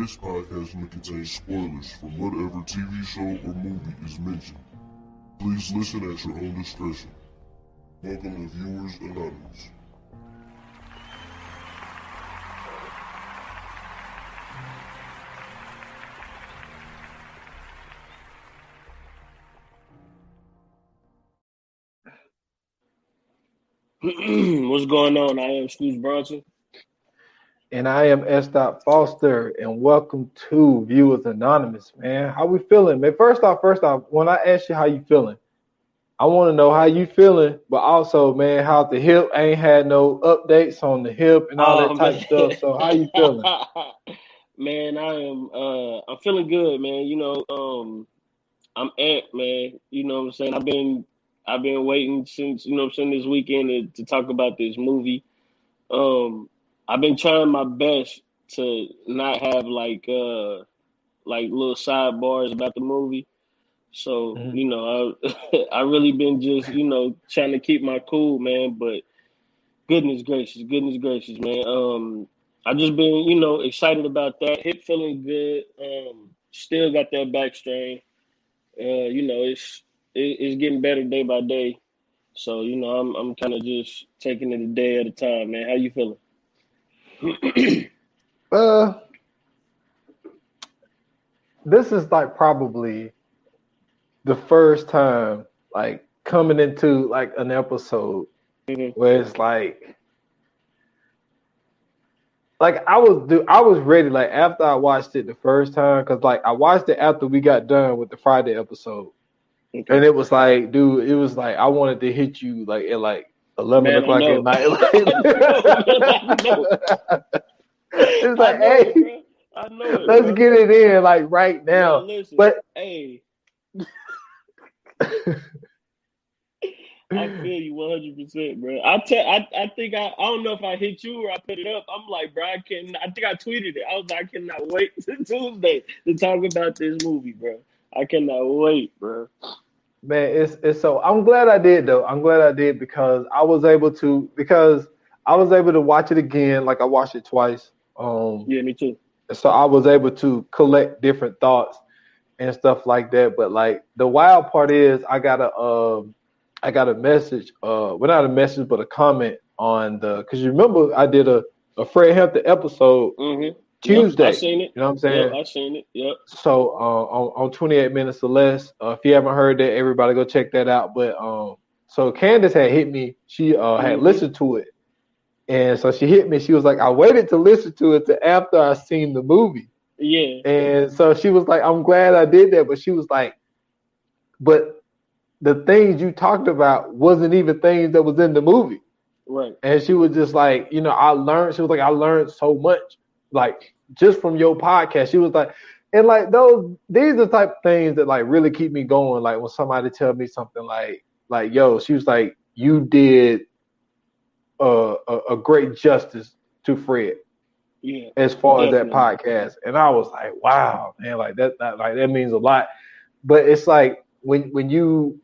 This podcast may contain spoilers from whatever TV show or movie is mentioned. Please listen at your own discretion. Welcome to Viewers Anonymous. What's going on? I am Scrooge Bronson. And I am S. Foster, and welcome to Viewers Anonymous, man. How we feeling, man? First off, when I ask you how you feeling, I want to know how you feeling, but also, man, how the hip ain't had no updates on the hip and all that type of stuff. So how you feeling? Man, I'm feeling good, man. I'm amped, man. You know what I'm saying? I've been waiting since, this weekend to talk about this movie. I've been trying my best to not have like little sidebars about the movie. So, I really been just, trying to keep my cool, man. But goodness gracious, man. I just been, excited about that. Hip feeling good. Still got that back strain. It's getting better day by day. So, I'm kind of just taking it a day at a time, man. How you feeling? This is like probably the first time like coming into like an episode where it's like I was ready like after I watched it the first time, because like I watched it after we got done with the Friday episode. Okay. And it was like, dude, it was like I wanted to hit you like at like 11 o'clock at night. It's like, hey, I know it, let's get it in like right now. Man, listen, but hey, I feel you 100%, bro. I think I don't know if I hit you or I put it up. I'm like, bro, I think I tweeted it. I was like, I cannot wait till Tuesday to talk about this movie, bro. I cannot wait, bro. Man, it's so I'm glad I did though. I'm glad I did because I was able to watch it again. Like I watched it twice. Yeah, me too. So I was able to collect different thoughts and stuff like that. But like the wild part is I got a message, well not a message but a comment on because you remember I did a Fred Hampton episode Tuesday. Yep, I seen it. You know what I'm saying? Yep, I seen it. Yep. So on 28 Minutes or Less, if you haven't heard that, everybody go check that out. But so Candace had hit me. She had listened to it. And so she hit me. She was like, I waited to listen to it to after I seen the movie. Yeah. And so she was like, I'm glad I did that. But she was like, but the things you talked about wasn't even things that was in the movie. Right. And she was just like, she was like, I learned so much, like just from your podcast. She was like, and like these are the type of things that like really keep me going. Like when somebody tell me something like, yo, she was like, you did a great justice to Fred, as far as that podcast. And I was like, wow, man, like that means a lot. But it's like when you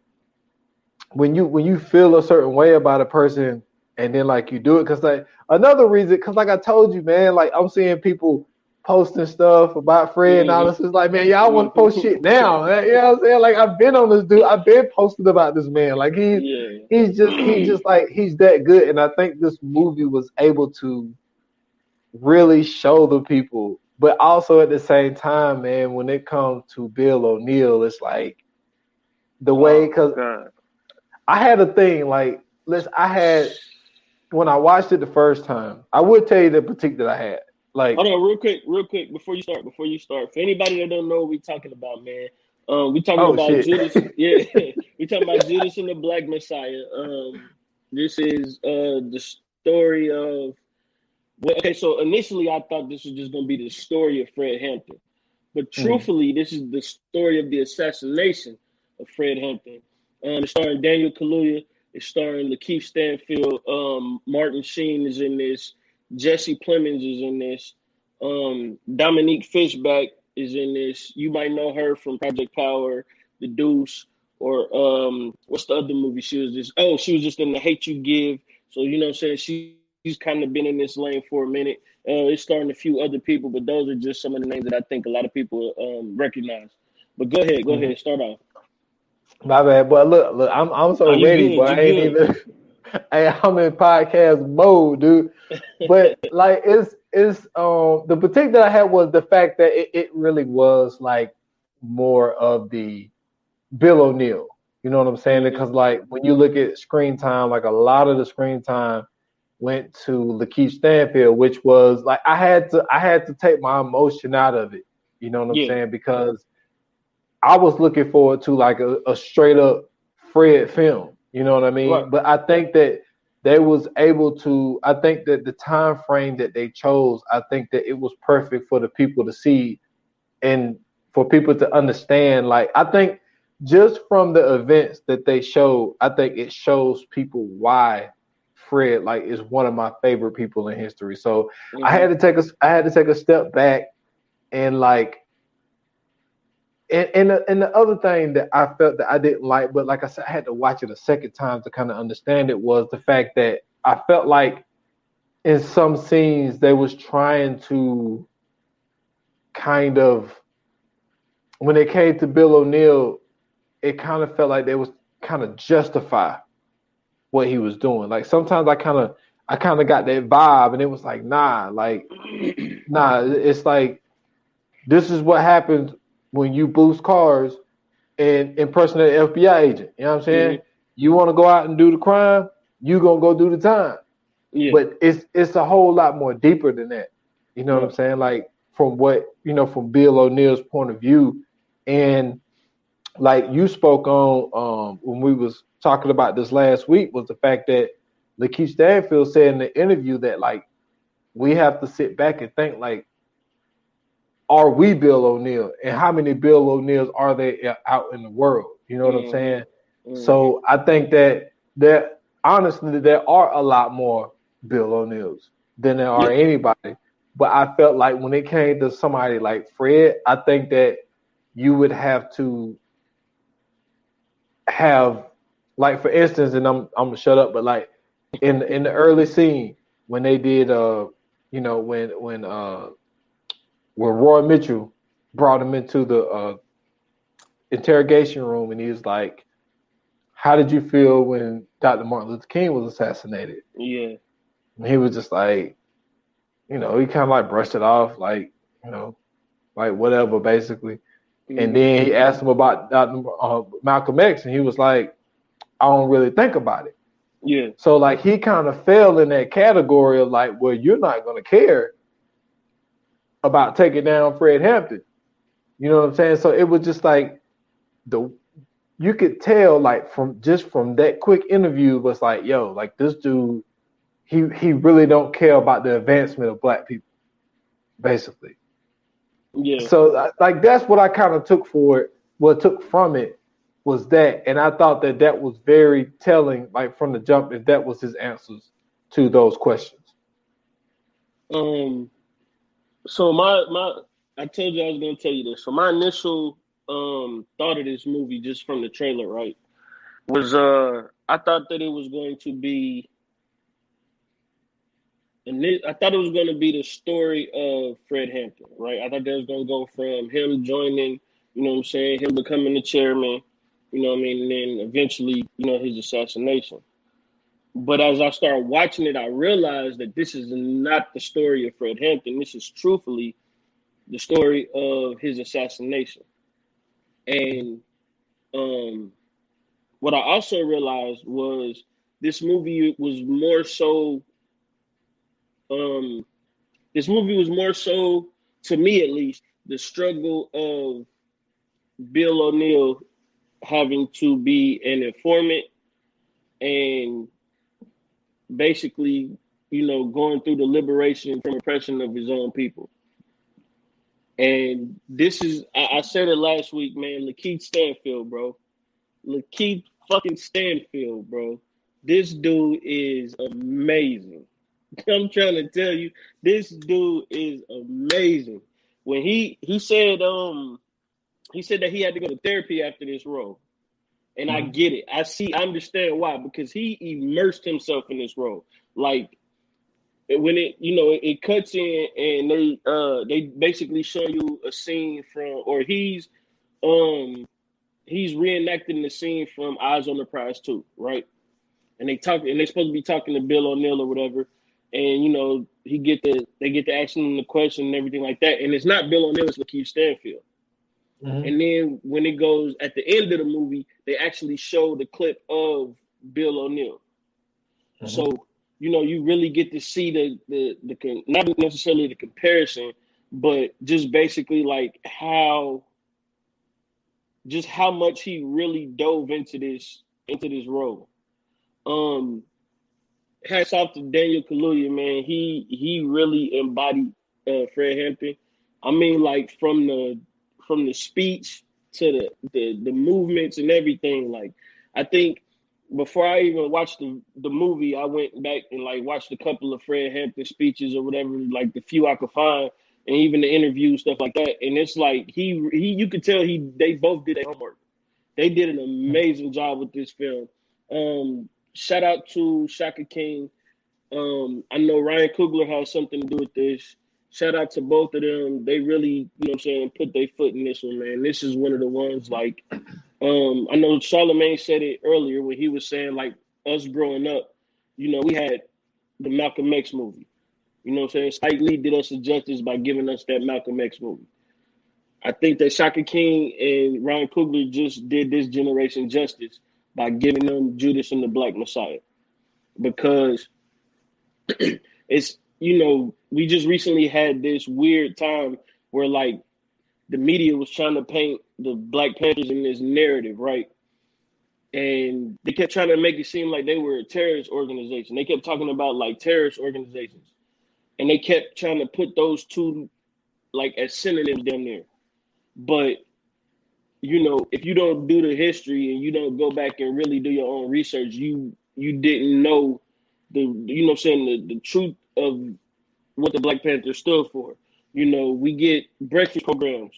feel a certain way about a person and then like you do it, because like another reason, because like I told you, man, like I'm seeing people posting stuff about Fred and all this. It's like, man, y'all want to post shit now. You know what I'm saying? Like I've been on this dude. I've been posting about this man. Like he's just like he's that good. And I think this movie was able to really show the people, but also at the same time, man, when it comes to Bill O'Neal, it's like the way, because I had a thing like when I watched it the first time, I would tell you the critique that I had. Like, hold on, real quick, before you start. For anybody that don't know what we're talking about, man, we talking about shit. Judas. Yeah, we talking about Judas and the Black Messiah. This is the story of. Well, okay, so initially I thought this was just gonna be the story of Fred Hampton, but truthfully, this is the story of the assassination of Fred Hampton. It's starring Daniel Kaluuya. It's starring Lakeith Stanfield. Martin Sheen is in this. Jesse Plemons is in this. Dominique Fishback is in this. You might know her from Project Power, The Deuce, or what's the other movie she was just? Oh, she was just in The Hate You Give. So you know what I'm saying? he's kind of been in this lane for a minute. It's starting a few other people, but those are just some of the names that I think a lot of people recognize. But go ahead, start off. My bad, but look, I'm Oh, so you ready, good? but You I ain't good? even. Hey, I'm in podcast mode, dude. But like, it's the particular that I had was the fact that it really was like more of the Bill O'Neill. You know what I'm saying? Mm-hmm. Because like when you look at screen time, like a lot of the screen time went to Lakeith Stanfield, which was like I had to take my emotion out of it. You know what I'm Yeah, saying? Because I was looking forward to like a straight up Fred film. You know what I right. mean? But I think that they was able to. I think that the time frame that they chose, I think that it was perfect for the people to see and for people to understand. Like I think just from the events that they showed, I think it shows people why Fred like is one of my favorite people in history. So Mm-hmm. I had to take a step back and like and the other thing that I felt that I didn't like, but like I said, I had to watch it a second time to kind of understand it was the fact that I felt like in some scenes they was trying to kind of when it came to Bill O'Neill, it kind of felt like they was kind of justify what he was doing. Like sometimes I kind of got that vibe, and it was like nah. It's like this is what happens when you boost cars and impersonate an FBI agent. You know what I'm saying? Mm-hmm. You want to go out and do the crime, you gonna go do the time. Yeah, But it's a whole lot more deeper than that. You know what I'm right. saying? Like from what from Bill O'Neill's point of view, and like you spoke on when we was talking about this last week was the fact that Lakeith Stanfield said in the interview that like we have to sit back and think like, are we Bill O'Neill, and how many Bill O'Neills are there out in the world? You know what I'm Mm-hmm. saying? Mm-hmm. So I think that honestly there are a lot more Bill O'Neills than there are Yeah, anybody. But I felt like when it came to somebody like Fred, I think that you would have to have like for instance, and I'm gonna shut up, but like in the early scene when they did you know when Roy Mitchell brought him into the interrogation room and he was like, how did you feel when Dr. Martin Luther King was assassinated? yeah. And he was just like, he kind of like brushed it off, like, like whatever, basically. And Mm-hmm. then he asked him about Dr. Malcolm X, and he was like, I don't really think about it. Yeah, So like he kind of fell in that category of like, well, you're not gonna care about taking down Fred Hampton. You know what I'm saying? So it was just like the you could tell like from that quick interview was like, yo, like this dude, he really don't care about the advancement of black people, basically. yeah. So like that's what I kind of took for it. What took from it was that, and I thought that that was very telling, like from the jump, if that was his answers to those questions. Um. So my I told you I was gonna tell you this. So my initial thought of this movie just from the trailer, right, was I thought that it was going to be I thought it was going to be the story of Fred Hampton, right? I thought that was going to go from him joining, you know what I'm saying, him becoming the chairman, you know what I mean, and then eventually, his assassination. But as I started watching it, I realized that this is not the story of Fred Hampton. This is truthfully the story of his assassination. And um, what I also realized was this movie was more so um, this movie was more so, to me at least, the struggle of Bill O'Neill having to be an informant and basically, going through the liberation from oppression of his own people. And this is, I said it last week, man, Lakeith Stanfield, bro. Lakeith fucking Stanfield, bro. This dude is amazing. I'm trying to tell you, this dude is amazing. When he said that he had to go to therapy after this role. And I get it. I understand why, because he immersed himself in this role. Like when it it cuts in and they basically show you a scene from, or he's reenacting the scene from Eyes on the Prize too, right? And they're supposed to be talking to Bill O'Neill or whatever, and they get to asking him the question and everything like that, and it's not Bill O'Neill, it's Lakeith Stanfield. Mm-hmm. And then when it goes at the end of the movie, they actually show the clip of Bill O'Neill. Mm-hmm. So you really get to see the not necessarily the comparison, but just basically like how much he really dove into this role. Hats off to Daniel Kaluuya, man. He really embodied Fred Hampton. I mean, like from the speech to the movements and everything. Like, I think before I even watched the movie, I went back and like watched a couple of Fred Hampton speeches or whatever, like the few I could find, and even the interviews, stuff like that. And it's like you could tell they both did their homework. They did an amazing job with this film. Shout out to Shaka King. I know Ryan Coogler has something to do with this. Shout out to both of them. They really, put their foot in this one, man. This is one of the ones like, I know Charlamagne said it earlier when he was saying like us growing up, we had the Malcolm X movie. You know what I'm saying? Spike Lee did us a justice by giving us that Malcolm X movie. I think that Shaka King and Ryan Coogler just did this generation justice by giving them Judas and the Black Messiah. Because it's, we just recently had this weird time where like the media was trying to paint the Black Panthers in this narrative, right? And they kept trying to make it seem like they were a terrorist organization. They kept talking about like terrorist organizations. And they kept trying to put those two like as synonyms down there. But, if you don't do the history and you don't go back and really do your own research, you didn't know the truth of what the Black Panther stood for. We get breakfast programs.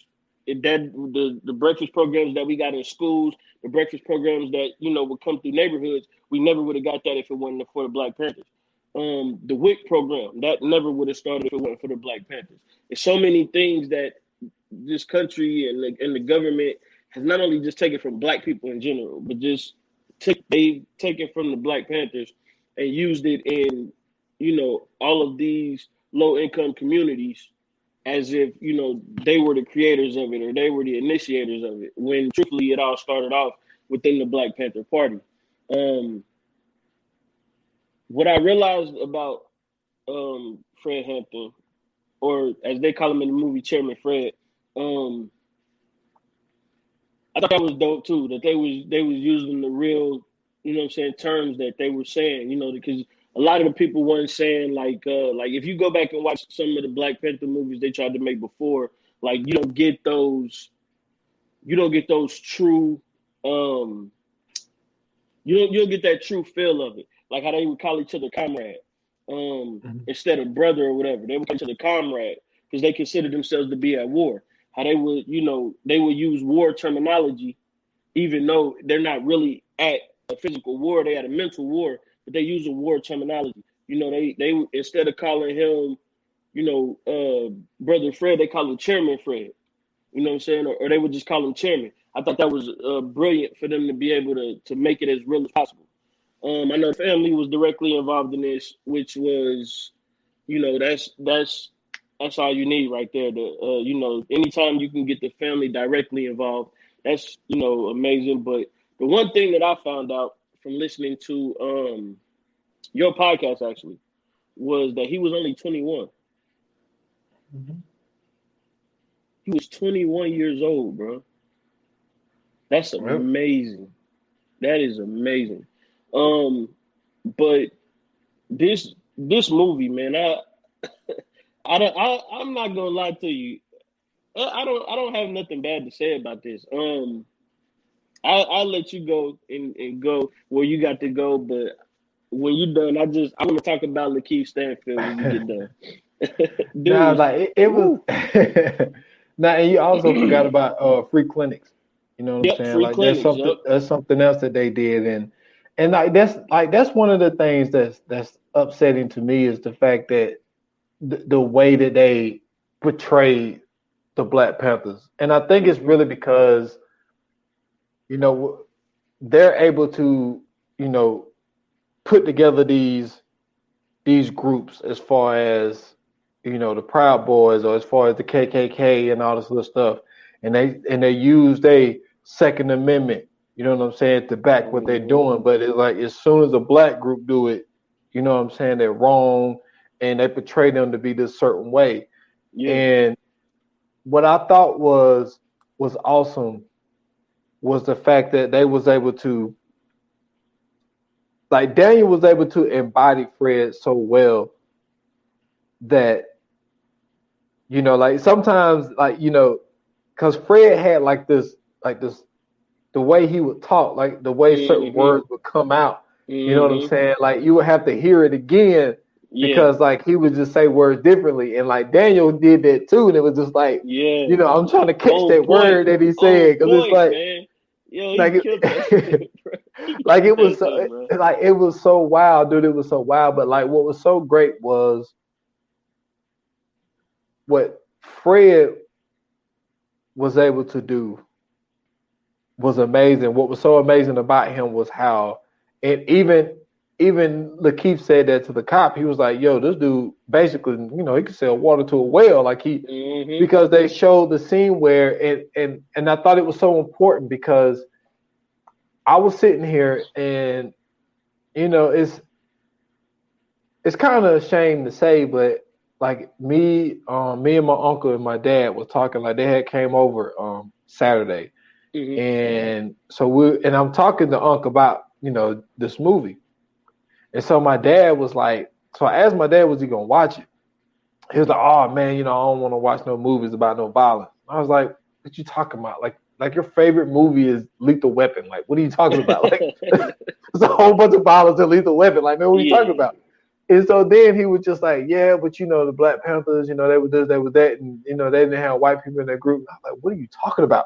The breakfast programs that we got in schools, the breakfast programs that, would come through neighborhoods, we never would have got that if it wasn't for the Black Panthers. The WIC program, that never would have started if it wasn't for the Black Panthers. There's so many things that this country and the government has not only just taken from Black people in general, but just they've taken from the Black Panthers and used it in, all of these low-income communities as if, they were the creators of it or they were the initiators of it, when truthfully it all started off within the Black Panther Party. What I realized about Fred Hampton, or as they call him in the movie, Chairman Fred, I thought that was dope too, that they was using the real, terms that they were saying, because a lot of the people weren't saying like if you go back and watch some of the Black Panther movies they tried to make before, like you don't get those true, you don't get that true feel of it, like how they would call each other comrade, instead of brother or whatever. They would call each other comrade because they considered themselves to be at war. How they would, they would use war terminology, even though they're not really at a physical war, they had a mental war, but they use a war terminology. They instead of calling him, Brother Fred, they call him Chairman Fred. You know what I'm saying? Or they would just call him Chairman. I thought that was brilliant for them to be able to make it as real as possible. I know the family was directly involved in this, which was, that's all you need right there. Anytime you can get the family directly involved, that's, amazing. But the one thing that I found out from listening to your podcast actually was that he was only 21. Mm-hmm. He was 21 years old, bro. That's amazing. That is amazing. But this movie, man, I'm not gonna lie to you. I don't have nothing bad to say about this. I'll let you go and go where you got to go, but when you're done, I want to talk about Lakeith Stanfield when you get done. Dude, nah, like it was. Nah, and you also forgot about free clinics. You know what I'm saying? Free Like clinics, there's something else that they did, and And that's one of the things that's upsetting to me is the fact that the way that they portrayed the Black Panthers, and I think it's really because you know they're able to you know put together these groups as far as the Proud Boys or as far as the KKK and all this other stuff, and they use a Second Amendment, you know what I'm saying, to back what they're doing. But it's like as soon as a black group do it, you know what I'm saying, they're wrong, and they portray them to be this certain way. Yeah. And what I thought was awesome was the fact that they was able to, like Daniel was able to embody Fred so well that like sometimes because Fred had this the way he would talk, like the way certain words would come out. You know what I'm saying? Like you would have to hear it again because like he would just say words differently, and like Daniel did that too, and it was just like I'm trying to catch that word that he said because it's like. Man. Yo, he like killed that. Like it was so, like it was so wild, dude. It was so wild. But like what was so great was what Fred was able to do was amazing. What was so amazing about him was how, and even Lakeith said that to the cop. He was like, "Yo, this dude basically, he could sell water to a whale." Like because they showed the scene where, and I thought it was so important because I was sitting here and, it's kind of a shame to say, but like me and my uncle and my dad was talking, like they had came over Saturday. And so I'm talking to Unc about, this movie. And so my dad was like, so I asked my dad, was he going to watch it? He was like, oh man, I don't want to watch no movies about no violence. I was like, what you talking about? Like your favorite movie is Lethal Weapon. Like, what are you talking about? Like, there's a whole bunch of violence in Lethal Weapon. Like, man, what are you talking about? And so then he was just like, yeah, but the Black Panthers, they were this, they were that, and they didn't have white people in their group. I was like, what are you talking about?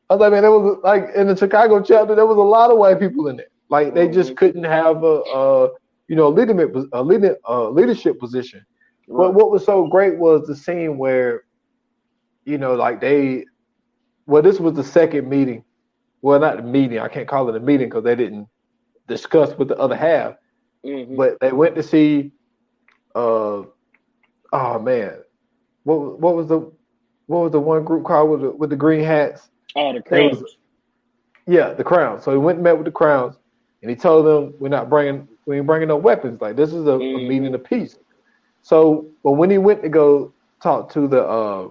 I was like, man, there was like in the Chicago chapter, there was a lot of white people in there. Like, they just couldn't have a leadership position. Right. But what was so great was the scene where, like this was the second meeting. Well, not the meeting. I can't call it a meeting because they didn't discuss with the other half. But they went to see. Oh man, what was the one group called with the green hats? Oh, the Crowns. The Crowns. So he went and met with the Crowns, and he told them we ain't bringing no weapons. Like this is a meeting of peace. So, but when he went to go talk to the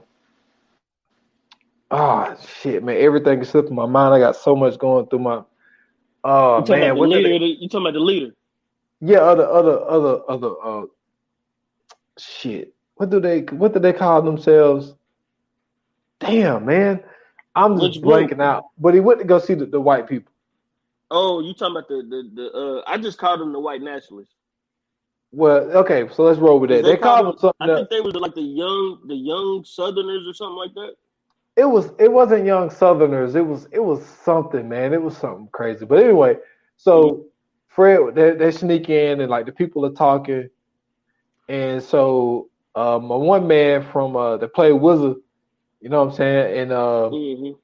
shit, man, everything is slipping my mind. I got so much going through my. You talking about the leader? Yeah, other shit. What do they call themselves? Damn, man, I'm just blanking out. But he went to go see the white people. Oh, you talking about the I just called them the white nationalists. Well, okay, so let's roll with that. They called them something. I think they were like the young Southerners or something like that. It wasn't young Southerners. It was something, man. It was something crazy. But anyway, so Fred, they sneak in and like the people are talking, and so one man from that played Wizard, you know what I'm saying, and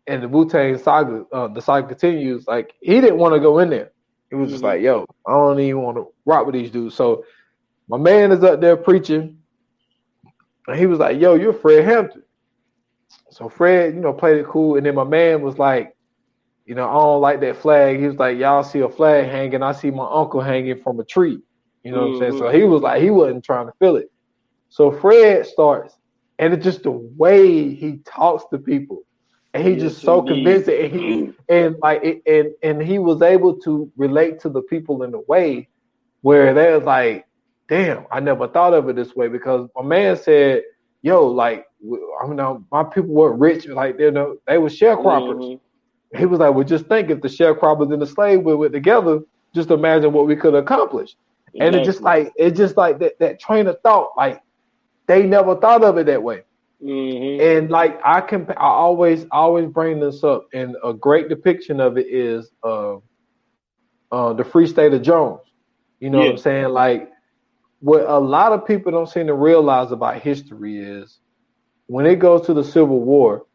and the Wu-Tang saga, the saga continues. Like he didn't want to go in there. He was just like, yo, I don't even want to rock with these dudes. So my man is up there preaching, and he was like, yo, you're Fred Hampton. So Fred, played it cool. And then my man was like, I don't like that flag. He was like, y'all see a flag hanging. I see my uncle hanging from a tree. You know what I'm saying? So he was like, he wasn't trying to feel it. So Fred starts, and it's just the way he talks to people. And he's just so convincing. And he was able to relate to the people in a way where they was like, damn, I never thought of it this way, because my man said, yo, like, my people weren't rich, like they were sharecroppers. He was like, well, just think if the sharecroppers and the slave were together, just imagine what we could accomplish. Exactly. And it's just like that train of thought, like they never thought of it that way. And like I always bring this up, and a great depiction of it is the Free State of Jones. You know what Yeah. I'm saying? Like what a lot of people don't seem to realize about history is when it goes to the Civil War,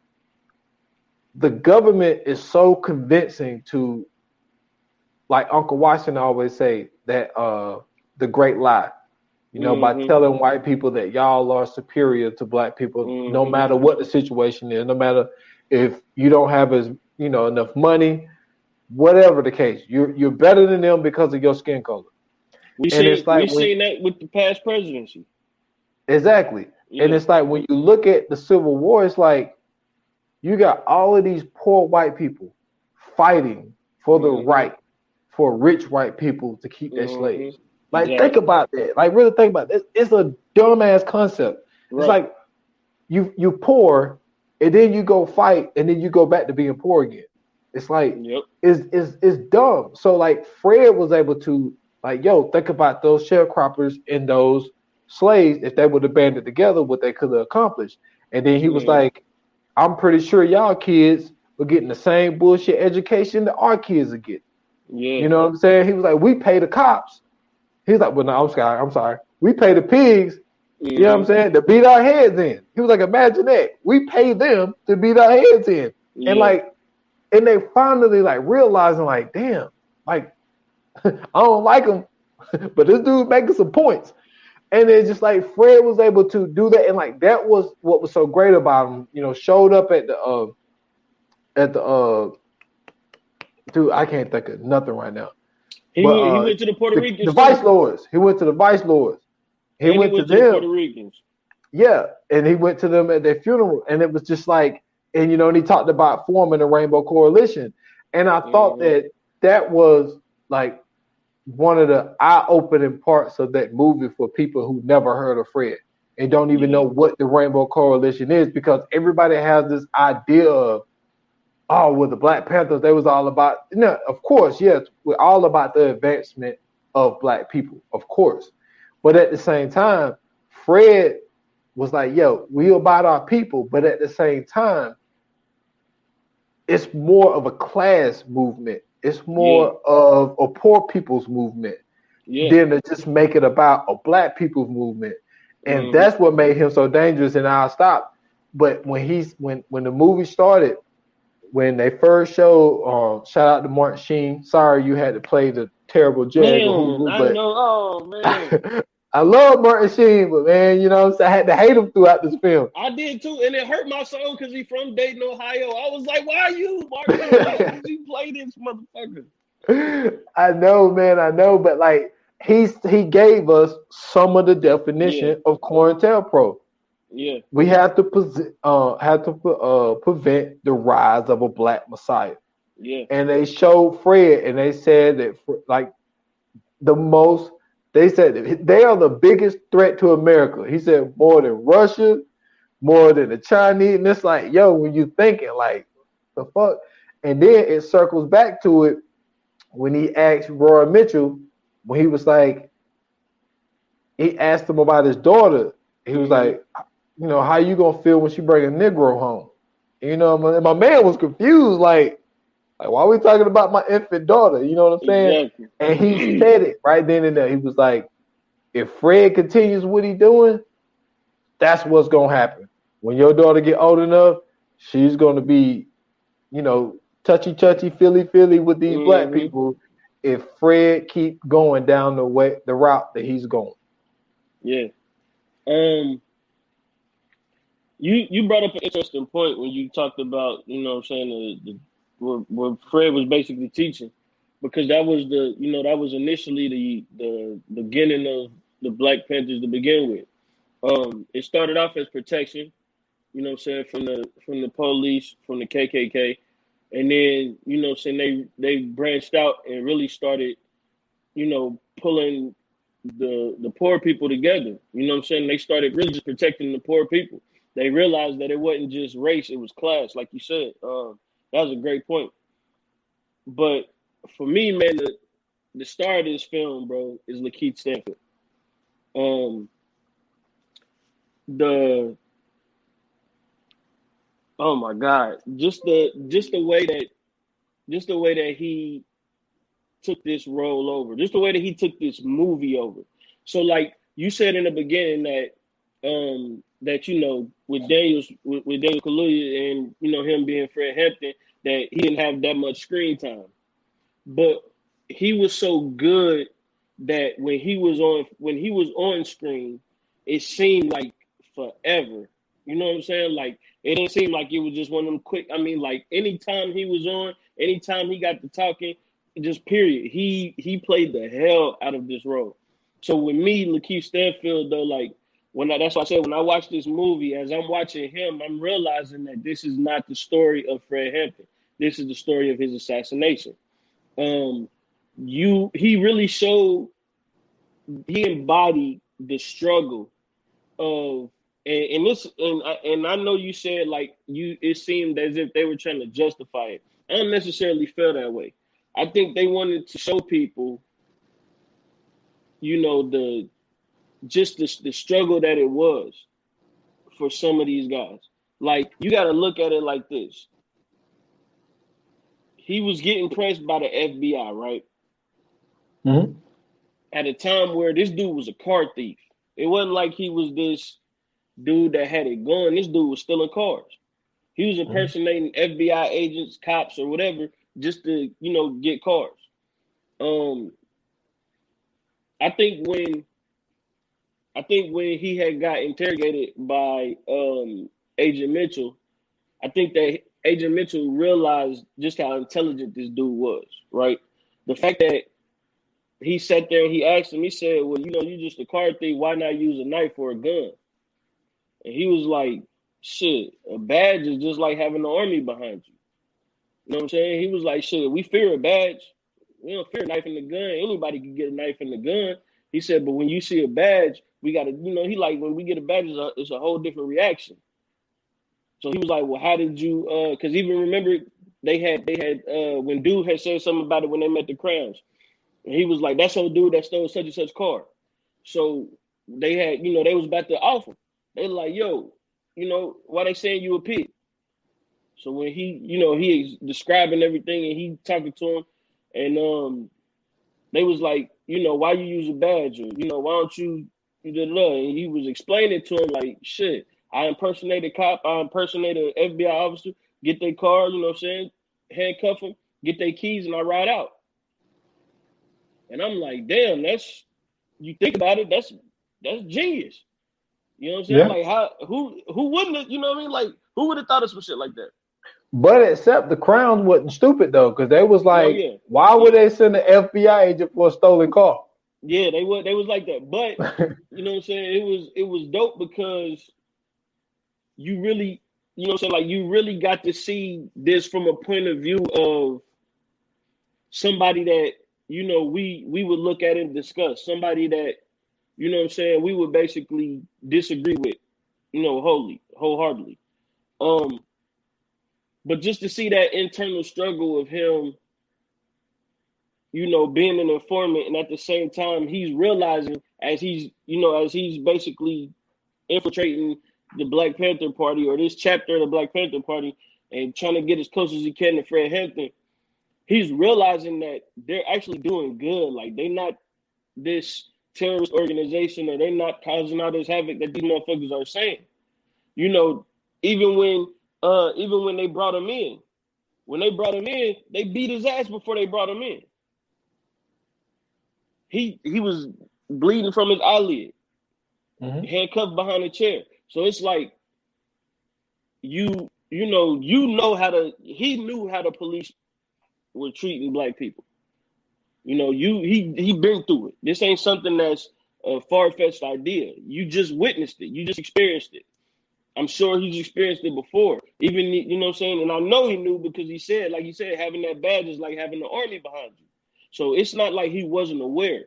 the government is so convincing to, like Uncle Washington always say, that the great lie. You know, by telling white people that y'all are superior to black people, no matter what the situation is, no matter if you don't have enough money, whatever the case, you're better than them because of your skin color. We And seen it's like that with the past presidency. exactly. Yeah. And it's like when you look at the Civil War, it's like you got all of these poor white people fighting for the right for rich white people to keep their slaves. Like, Exactly. think about that. Like, really think about it. It's a dumbass concept. Right. It's like you poor, and then you go fight, and then you go back to being poor again. It's like it's dumb. So like Fred was able to like, yo, think about those sharecroppers and those slaves. If they would have banded together, what they could have accomplished. And then he was like, I'm pretty sure y'all kids were getting the same bullshit education that our kids are getting. Yeah. You know what I'm saying? He was like, we pay the cops. He's like, well, no, I'm sorry. We pay the pigs, you know what I'm saying, to beat our heads in. He was like, imagine that. We pay them to beat our heads in. Yeah. And they finally like realizing like, damn, like, I don't like him, but this dude making some points. And it's just like Fred was able to do that. And like, that was what was so great about him, you know, showed up at the dude, I can't think of nothing right now. He went to the Puerto Ricans. The Vice Lords. He went to the Vice Lords. He went to them. The Puerto Ricans. Yeah, and he went to them at their funeral, and it was just like, and you know, and he talked about forming a Rainbow Coalition, and I thought that was like one of the eye-opening parts of that movie for people who never heard of Fred and don't even know what the Rainbow Coalition is, because everybody has this idea of, oh, well, the Black Panthers, they was all about, of course, yes, we're all about the advancement of black people, of course. But at the same time, Fred was like, yo, we about our people, but at the same time, it's more of a class movement. It's more of a poor people's movement than to just make it about a black people's movement. And that's what made him so dangerous. And I'll stop. But when the movie started, when they first showed, shout out to Martin Sheen. Sorry you had to play the terrible Jag or Hulu, but I know. Oh man, I love Martin Sheen, but man, you know, so I had to hate him throughout this film. I did too, and it hurt my soul because he's from Dayton, Ohio. I was like, why are you, Martin? Why did you play this motherfucker? I know, man, I know, but like he gave us some of the definition of COINTELPRO. Yeah, we have to prevent the rise of a black messiah. Yeah, and they showed Fred, and they said that like they said they are the biggest threat to America. He said more than Russia, more than the Chinese, and it's like, yo, when you thinking like the fuck, and then it circles back to it when he asked Roy Mitchell, when he was like, he asked him about his daughter. He was like, you know, how you gonna feel when she bring a Negro home? You know, my man was confused, like why are we talking about my infant daughter? You know what I'm saying? Exactly. And he said it right then and there. He was like, if Fred continues what he's doing, that's what's gonna happen. When your daughter get old enough, she's gonna be, you know, touchy, feely with these black people. If Fred keep going down the route that he's going. Yeah. You brought up an interesting point when you talked about, you know what I'm saying, what Fred was basically teaching, because that was initially the beginning of the Black Panthers to begin with. It started off as protection, you know what I'm saying, from the police, from the KKK, and then, you know what I'm saying, they branched out and really started, you know, pulling the poor people together. You know what I'm saying? They started really just protecting the poor people. They realized that it wasn't just race, it was class, like you said. That was a great point. But for me, man, the star of this film, bro, is Lakeith Stanfield. The Oh my God, just the way that he took this role over, just the way that he took this movie over. So like you said in the beginning that with Daniel Kaluuya and him being Fred Hampton, that he didn't have that much screen time, but he was so good that when he was on screen, it seemed like forever. You know what I'm saying? Like it didn't seem like it was just one of them quick. I mean, like anytime he was on, anytime he got to talking, just period. He played the hell out of this role. So with me, Lakeith Stanfield though, like that's why I said when I watch this movie, as I'm watching him, I'm realizing that this is not the story of Fred Hampton. This is the story of his assassination. He really showed, he embodied the struggle of, and I know you said like it seemed as if they were trying to justify it. I don't necessarily feel that way. I think they wanted to show people, the struggle that it was for some of these guys. Like you got to look at it like this. He was getting pressed by the FBI, right? Mm-hmm. At a time where this dude was a car thief. It wasn't like he was this dude that had it going. This dude was stealing cars. He was impersonating FBI agents, cops, or whatever, just to, get cars. I think when he had got interrogated by Agent Mitchell, I think that Agent Mitchell realized just how intelligent this dude was, right? The fact that he sat there and he asked him, he said, well, you just a car thief, why not use a knife or a gun? And he was like, shit, a badge is just like having the army behind you. You know what I'm saying? He was like, shit, we fear a badge. We don't fear a knife and a gun. Anybody can get a knife and a gun. He said, but when you see a badge, we got to, he like, when we get a badge, it's a whole different reaction. So he was like, well, how did you, because even remember, they had when dude had said something about it when they met the Crowns. And he was like, that's old dude that stole such and such car. So they had, they was about to off him. They like, yo, why they saying you a pig? So when he describing everything and he talking to him, and they was like, why you use a badge? Or, why don't you, and he was explaining to him like, shit, I impersonate a cop, I impersonate an FBI officer, get their car, you know what I'm saying, handcuff them, get their keys, and I ride out. And I'm like, damn, you think about it, that's genius. You know what I'm saying? Yeah. Like who wouldn't have, like, who would have thought of some shit like that? But except the Crowns wasn't stupid though, because they was like, why would they send an FBI agent for a stolen car? Yeah, they was like that. But you know what I'm saying? It was dope because you really, you know what I'm saying, like you really got to see this from a point of view of somebody that, we would look at and discuss. Somebody that, you know what I'm saying, we would basically disagree with, wholeheartedly. But just to see that internal struggle of him, being an informant, and at the same time, he's realizing as he's basically infiltrating the Black Panther Party, or this chapter of the Black Panther Party, and trying to get as close as he can to Fred Hampton, he's realizing that they're actually doing good. Like, they're not this terrorist organization, or they're not causing all this havoc that these motherfuckers are saying. Even when they brought him in, they beat his ass before they brought him in. He was bleeding from his eyelid, handcuffed behind a chair. So it's like he knew how the police were treating black people. He been through it. This ain't something that's a far-fetched idea. You just witnessed it. You just experienced it. I'm sure he's experienced it before. Even, you know what I'm saying? And I know he knew, because he said, like he said, having that badge is like having the army behind you. So it's not like he wasn't aware.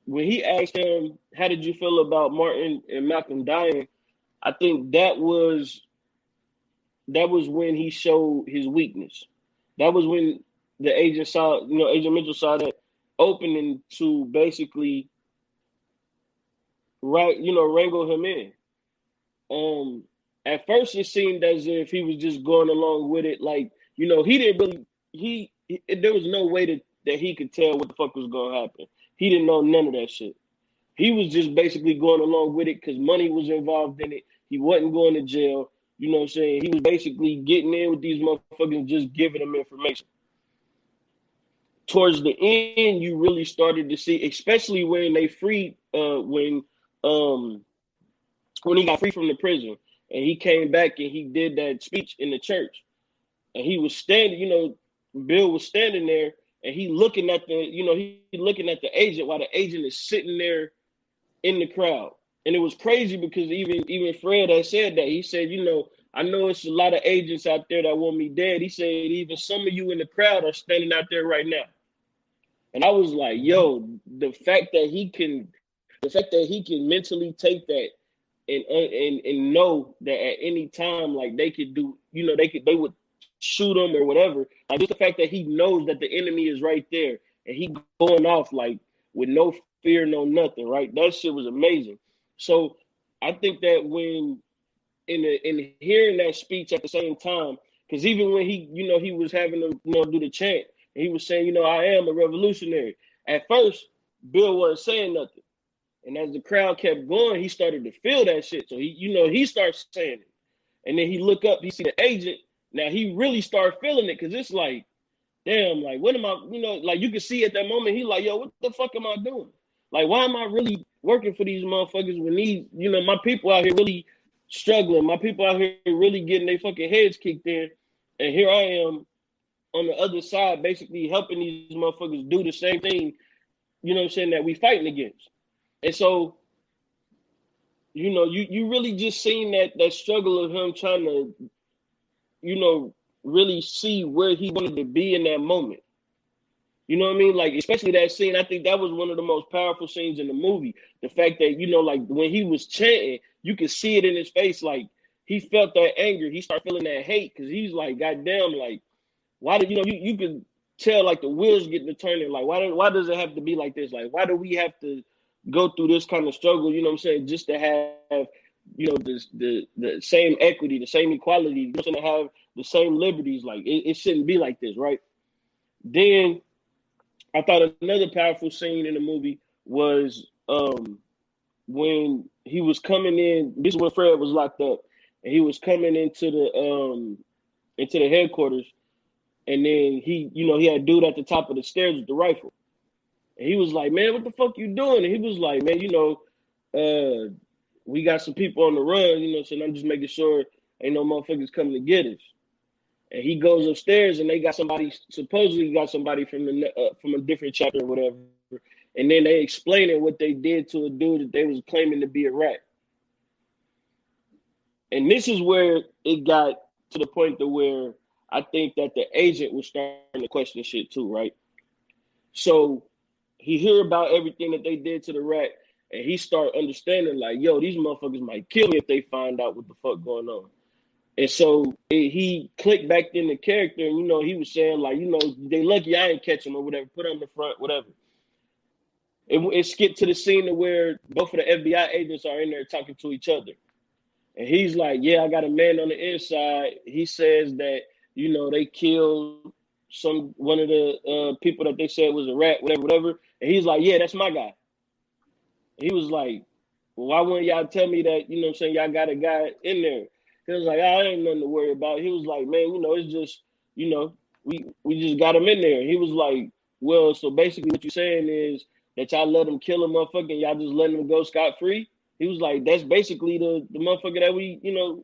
When he asked him, how did you feel about Martin and Malcolm dying? I think that was when he showed his weakness. That was when the agent saw, Agent Mitchell saw that opening to basically, wrangle him in. At first it seemed as if he was just going along with it. Like, he didn't really, there was no way that he could tell what the fuck was gonna happen. He didn't know none of that shit. He was just basically going along with it because money was involved in it. He wasn't going to jail. You know what I'm saying? He was basically getting in with these motherfuckers and just giving them information. Towards the end, you really started to see, especially when they freed, when he got free from the prison and he came back and he did that speech in the church. And he was standing, Bill was standing there and he looking at he looking at the agent while the agent is sitting there in the crowd. And it was crazy because even Fred had said that. He said, I know it's a lot of agents out there that want me dead. He said, even some of you in the crowd are standing out there right now. And I was like, yo, the fact that he can mentally take that and know that at any time, like they could do, they would shoot him or whatever. Like just the fact that he knows that the enemy is right there and he going off like with no fear, no nothing, right? That shit was amazing. So I think that when in hearing that speech at the same time, because even when he was having to do the chant, and he was saying, I am a revolutionary. At first, Bill wasn't saying nothing. And as the crowd kept going, he started to feel that shit. So he starts saying it. And then he look up, he see the agent. Now he really started feeling it because it's like, damn, like what am I, like you can see at that moment, he like, yo, what the fuck am I doing? Like, why am I really working for these motherfuckers when these, my people out here really struggling, my people out here really getting their fucking heads kicked in. And here I am on the other side, basically helping these motherfuckers do the same thing, that we fighting against. And so, you really just seen that struggle of him trying to, really see where he wanted to be in that moment. You know what I mean? Like, especially that scene, I think that was one of the most powerful scenes in the movie. The fact that, like when he was chanting, you could see it in his face. Like he felt that anger. He started feeling that hate because he's like, goddamn, like, why do you could tell like the wheels getting to turning. Like, why does it have to be like this? Like, why do we have to go through this kind of struggle, you know what I'm saying, just to have, the same equity, the same equality, just to have the same liberties. Like, it shouldn't be like this, right? Then I thought another powerful scene in the movie was when he was coming in. This is when Fred was locked up, and he was coming into the headquarters, and then he had a dude at the top of the stairs with the rifle. And he was like, man, what the fuck you doing? And he was like, man, we got some people on the run, so I'm just making sure ain't no motherfuckers coming to get us. And he goes upstairs and they got supposedly got somebody from a different chapter or whatever. And then they explaining what they did to a dude that they was claiming to be a rat. And this is where it got to the point to where I think that the agent was starting to question shit too, right? So he hear about everything that they did to the rat, and he start understanding like, yo, these motherfuckers might kill me if they find out what the fuck going on. And so he clicked back in the character, and he was saying like, they lucky I ain't catch him or whatever, put on the front, whatever. It skipped to the scene where both of the FBI agents are in there talking to each other. And he's like, yeah, I got a man on the inside. He says that, they killed one of the people that they said was a rat, whatever. And he's like, yeah, that's my guy. He was like, well, why wouldn't y'all tell me that, y'all got a guy in there? He was like, I ain't nothing to worry about. He was like, man, it's just, we just got him in there. He was like, well, so basically what you're saying is that y'all let him kill a motherfucker and y'all just letting him go scot-free? He was like, that's basically the motherfucker that we,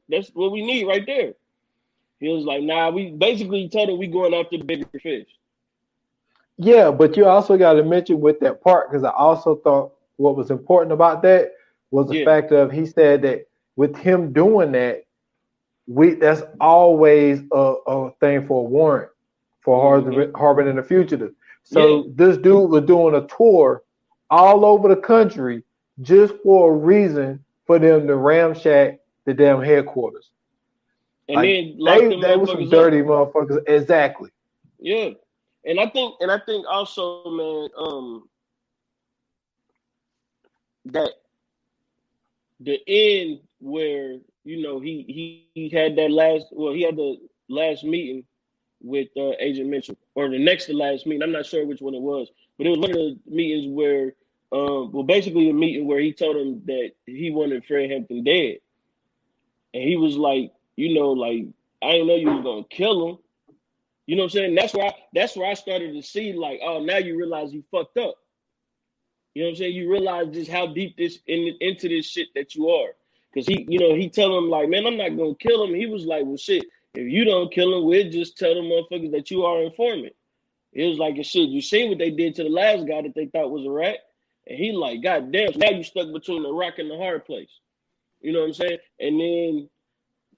that's what we need right there. He was like, nah, we basically told him we going after the bigger fish. Yeah, but you also got to mention with that part, because I also thought what was important about that was the fact of he said that with him doing that, that's always a thing for a warrant for harboring a fugitive. So this dude was doing a tour all over the country just for a reason for them to ramshack the damn headquarters. And like, then they were some dirty motherfuckers. Exactly. Yeah. And I think also, man, that the end where, he had that he had the last meeting with Agent Mitchell, or the next to last meeting. I'm not sure which one it was, but it was one of the meetings where, basically a meeting where he told him that he wanted Fred Hampton dead, and he was like, like, I didn't know you was gonna kill him. You know what I'm saying? That's where I started to see, like, oh, now you realize you fucked up. You know what I'm saying? You realize just how deep into this shit that you are. Because he tell him, like, man, I'm not gonna kill him. He was like, well, shit, if you don't kill him, we'll just tell them motherfuckers that you are informant. It was like, shit, you seen what they did to the last guy that they thought was a rat? And he like, God damn, so now you stuck between the rock and the hard place. You know what I'm saying? And then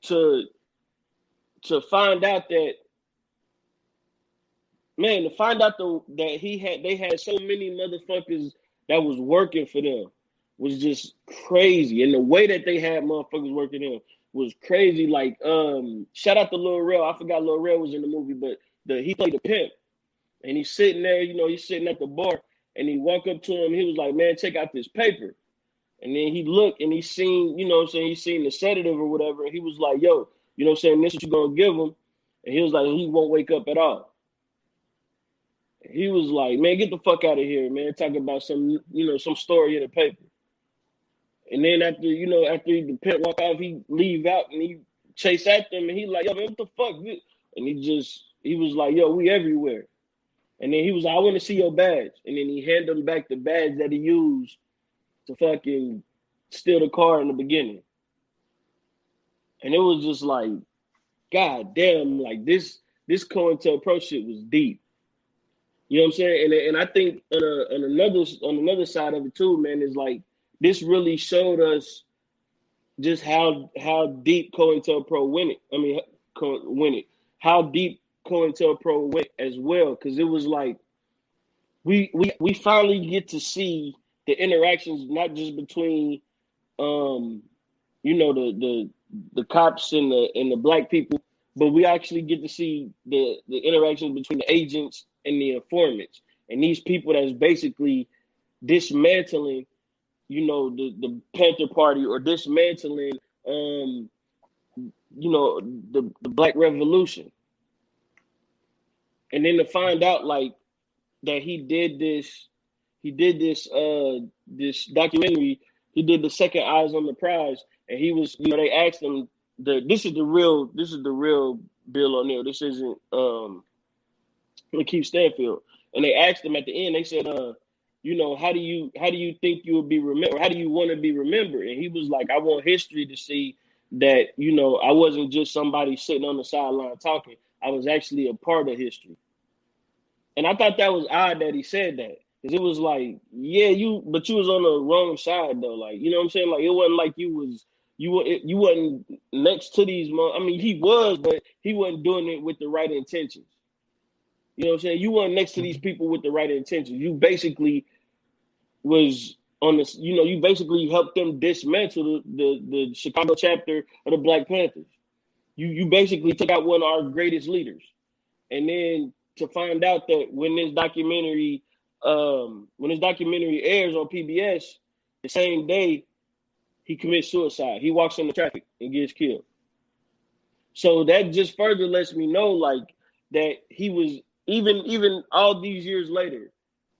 to find out that, man, that they had so many motherfuckers that was working for them was just crazy. And the way that they had motherfuckers working them was crazy. Like, shout out to Lil Rel. I forgot Lil Rel was in the movie, but he played the pimp. And he's sitting there, he's sitting at the bar, and he walked up to him. He was like, man, check out this paper. And then he looked and he seen, he seen the sedative or whatever. And he was like, yo, this is what you're going to give him. And he was like, he won't wake up at all. He was like, man, get the fuck out of here, man. Talking about some story in the paper. And then after the pimp walk off, he leave out and he chase after him. And he like, yo, man, what the fuck? And he was like, yo, we everywhere. And then he was like, I want to see your badge. And then he handed him back the badge that he used to fucking steal the car in the beginning. And it was just like, God damn, like this COINTELPRO shit was deep. You know what I'm saying? And I think on another side of it too, man, is like this really showed us just how deep COINTELPRO went it. I mean, how deep COINTELPRO went as well, because it was like we finally get to see the interactions, not just between the cops and the black people, but we actually get to see the interactions between the agents and the informants, and these people that's basically dismantling, the Panther Party, or dismantling, the Black Revolution. And then to find out like that he did this documentary, he did the Second Eyes on the Prize, and he was, they asked him, this is the real Bill O'Neal. This isn't Lakeith Stanfield. And they asked him at the end, they said, how do you think you will be remembered? How do you want to be remembered? And he was like, I want history to see that, I wasn't just somebody sitting on the sideline talking. I was actually a part of history. And I thought that was odd that he said that. Because it was like, yeah, but you was on the wrong side though. Like, you know what I'm saying? Like, it wasn't like you wasn't next to these. I mean, he was, but he wasn't doing it with the right intentions. You know what I'm saying? You weren't next to these people with the right intentions. You basically was on this, you basically helped them dismantle the Chicago chapter of the Black Panthers. You basically took out one of our greatest leaders. And then to find out that when this documentary airs on PBS, the same day he commits suicide. He walks into traffic and gets killed. So that just further lets me know, like, that he was even all these years later,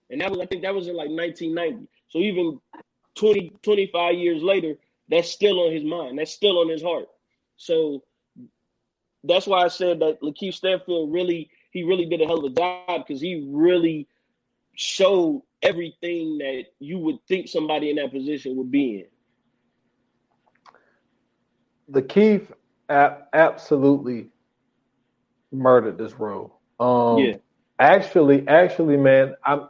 and I think that was in like 1990. So even 25 years later, that's still on his mind. That's still on his heart. So that's why I said that Lakeith Stanfield really did a hell of a job, because he really showed everything that you would think somebody in that position would be in. Lakeith absolutely murdered this role. Yeah. Actually, man, I've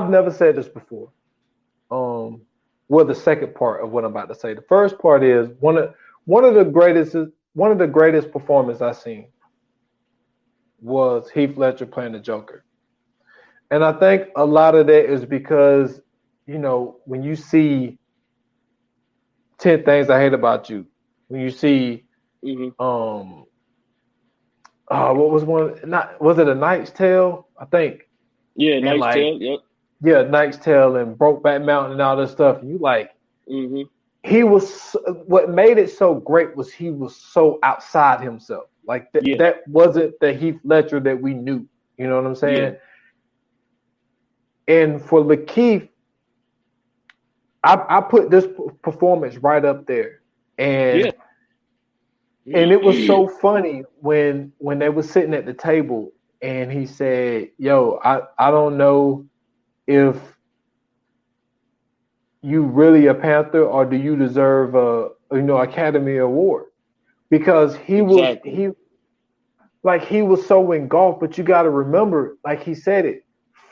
never said this before. Well, the second part of what I'm about to say. The first part is one of the greatest performances I've seen was Heath Ledger playing the Joker. And I think a lot of that is because, when you see 10 Things I Hate About You, when you see, what was one? Was it A Knight's Tale? I think. Yeah, Knight's Tale. Yep. Yeah, Knight's Tale and Brokeback Mountain and all this stuff. And you like, he was, what made it so great was he was so outside himself. Like Yeah. that wasn't the Heath Ledger that we knew. You know what I'm saying? And for Lakeith, I put this performance right up there. And it was so funny when they were sitting at the table and he said, "Yo, I don't know if you really a Panther or do you deserve a Academy Award?" Because he was so engulfed. But you got to remember, like he said it,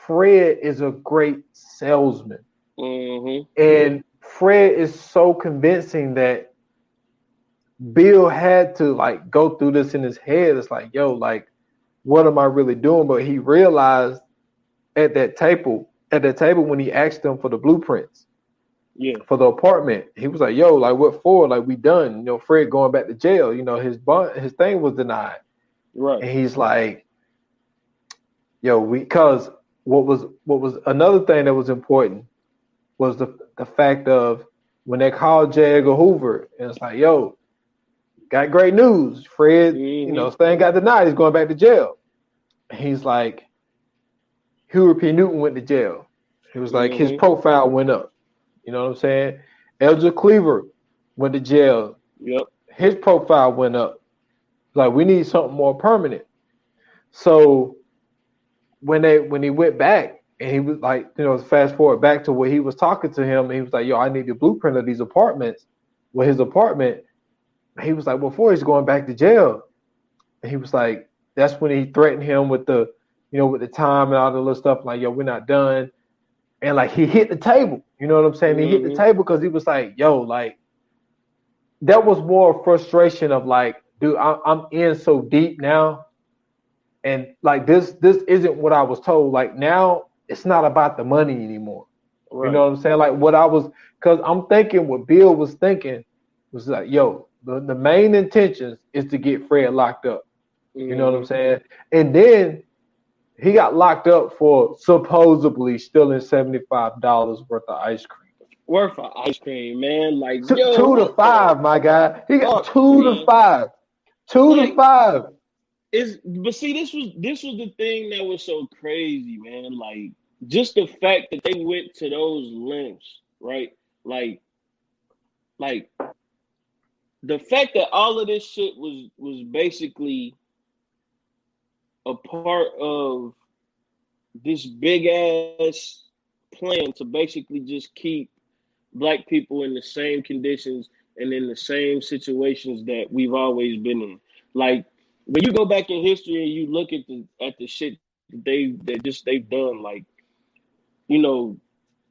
Fred is a great salesman, and Fred is so convincing that Bill had to like go through this in his head. It's like, yo, like, what am I really doing? But he realized at that table when he asked them for the blueprints, for the apartment, he was like, yo, like, what for? Like, we done. You know, Fred going back to jail. You know, his thing was denied. Right. And he's like, yo, because what was another thing that was important was the fact of when they called J. Edgar Hoover, and it's like, yo, got great news. Fred, you know, thing got denied. He's going back to jail. And he's like, Huey P. Newton went to jail. He was like, his profile went up. You know what I'm saying? Elder Cleaver went to jail. Yep. His profile went up. Like, we need something more permanent. So when he went back and he was like, you know, fast forward back to where he was talking to him, and he was like, yo, I need the blueprint of these apartments. Well, his apartment, he was like, well, before he's going back to jail. And he was like, that's when he threatened him with the time and all the little stuff, like, yo, we're not done. And like, he hit the table. You know what I'm saying? He hit the table because he was like, yo, like, that was more frustration of like, dude, I'm in so deep now. And like, this isn't what I was told. Like, now it's not about the money anymore. Right. You know what I'm saying? Like, because I'm thinking what Bill was thinking was like, yo, the main intentions is to get Fred locked up. You know what I'm saying? And then he got locked up for supposedly stealing $75 worth of ice cream. Worth of ice cream, man. Like, 2 to 5, my guy. He got 2 to 5. 2 to 5. But see, this was the thing that was so crazy, man. Like, just the fact that they went to those lengths, right? Like the fact that all of this shit was basically a part of this big ass plan to basically just keep Black people in the same conditions and in the same situations that we've always been in. Like, when you go back in history and you look at the shit that they've done, like, you know,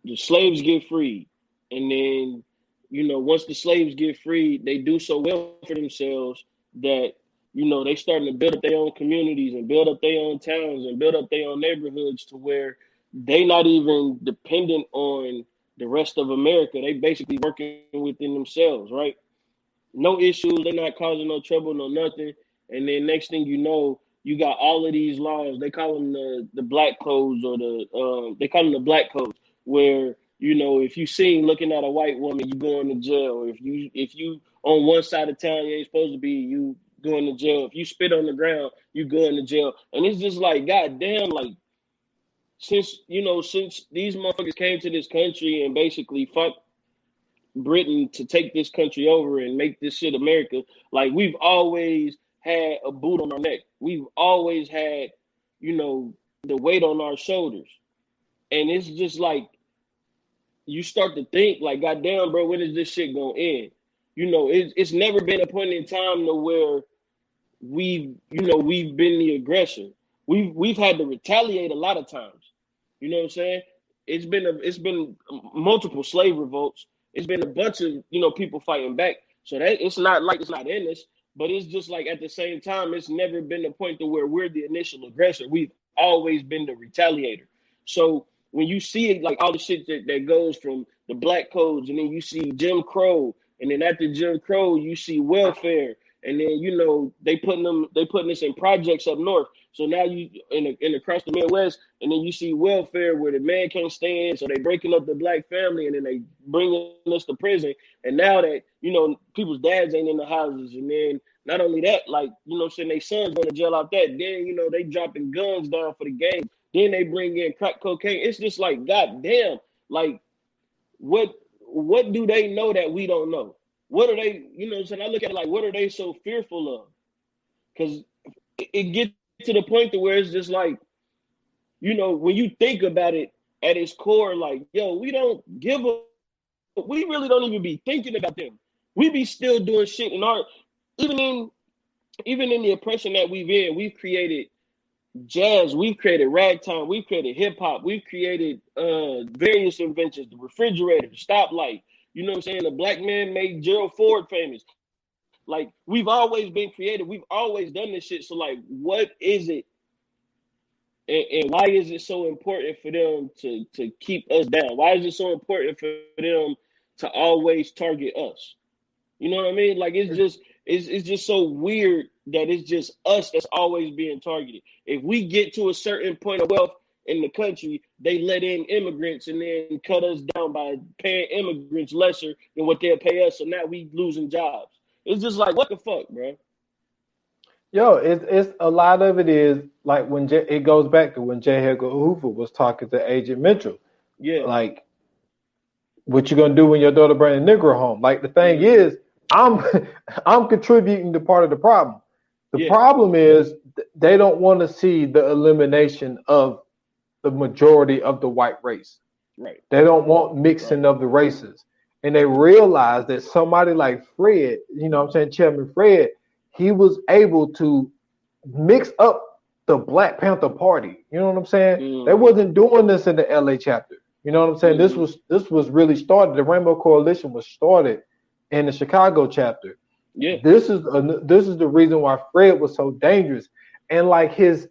the slaves get freed, and then, you know, once the slaves get freed, they do so well for themselves that, you know, they starting to build up their own communities and build up their own towns and build up their own neighborhoods to where they not even dependent on the rest of America. They basically working within themselves, right? No issues. They're not causing no trouble, no nothing. And then next thing you know, you got all of these laws. They call them the black codes, or they call them the black codes, where, you know, if you seen looking at a white woman, you going to jail. If you on one side of town you ain't supposed to be, you going to jail. If you spit on the ground, you going to jail. And it's just like, goddamn, like, since these motherfuckers came to this country and basically fucked Britain to take this country over and make this shit America, like, we've always had a boot on our neck. We've always had, you know, the weight on our shoulders. And it's just like, you start to think, like, goddamn, bro, when is this shit gonna end? You know, it's never been a point in time to where we've been the aggressor. We've had to retaliate a lot of times. You know what I'm saying? It's been multiple slave revolts. It's been a bunch of, you know, people fighting back. So that it's not like it's not in us, but it's just like, at the same time, it's never been a point to where we're the initial aggressor. We've always been the retaliator. So when you see it, like, all the shit that goes from the black codes, and then you see Jim Crow, and then after Jim Crow, you see welfare, and then, you know, they putting us in projects up north. So now you in across the Midwest, and then you see welfare where the man can't stay in, so they breaking up the black family, and then they bringing us to prison. And now that people's dads ain't in the houses, and then not only that, like saying they sons going to jail out that, then they dropping guns down for the game. Then they bring in crack cocaine. It's just like, goddamn, like what do they know that we don't know? What are they? I look at it like, what are they so fearful of? Because it gets to the point to where it's just like, when you think about it at its core, like, yo, we don't give a, we really don't even be thinking about them. We be still doing shit in art, even in the oppression that we've created jazz, we've created ragtime, we've created hip hop, we've created various inventions, the refrigerator, the stoplight. You know what I'm saying? The black man made Gerald Ford famous. Like, we've always been creative. We've always done this shit. So, like, what is it? And why is it so important for them to keep us down? Why is it so important for them to always target us? You know what I mean? Like, it's just so weird that it's just us that's always being targeted. If we get to a certain point of wealth in the country, they let in immigrants and then cut us down by paying immigrants lesser than what they'll pay us. So now we losing jobs. It's just like, what the fuck, bro? Yo, it's a lot of it is like when it goes back to when J. Edgar Hoover was talking to Agent Mitchell. Yeah. Like, what you gonna do when your daughter bring a Negro home? Like, the thing is, I'm contributing to part of the problem. The problem is they don't want to see the elimination of the majority of the white race. Right. They don't want mixing of the races. And they realize that somebody like Fred, Chairman Fred, he was able to mix up the Black Panther Party. You know what I'm saying? They wasn't doing this in the LA chapter. You know what I'm saying? This was really started. The Rainbow Coalition was started in the Chicago chapter. Yeah. This is the reason why Fred was so dangerous. And like his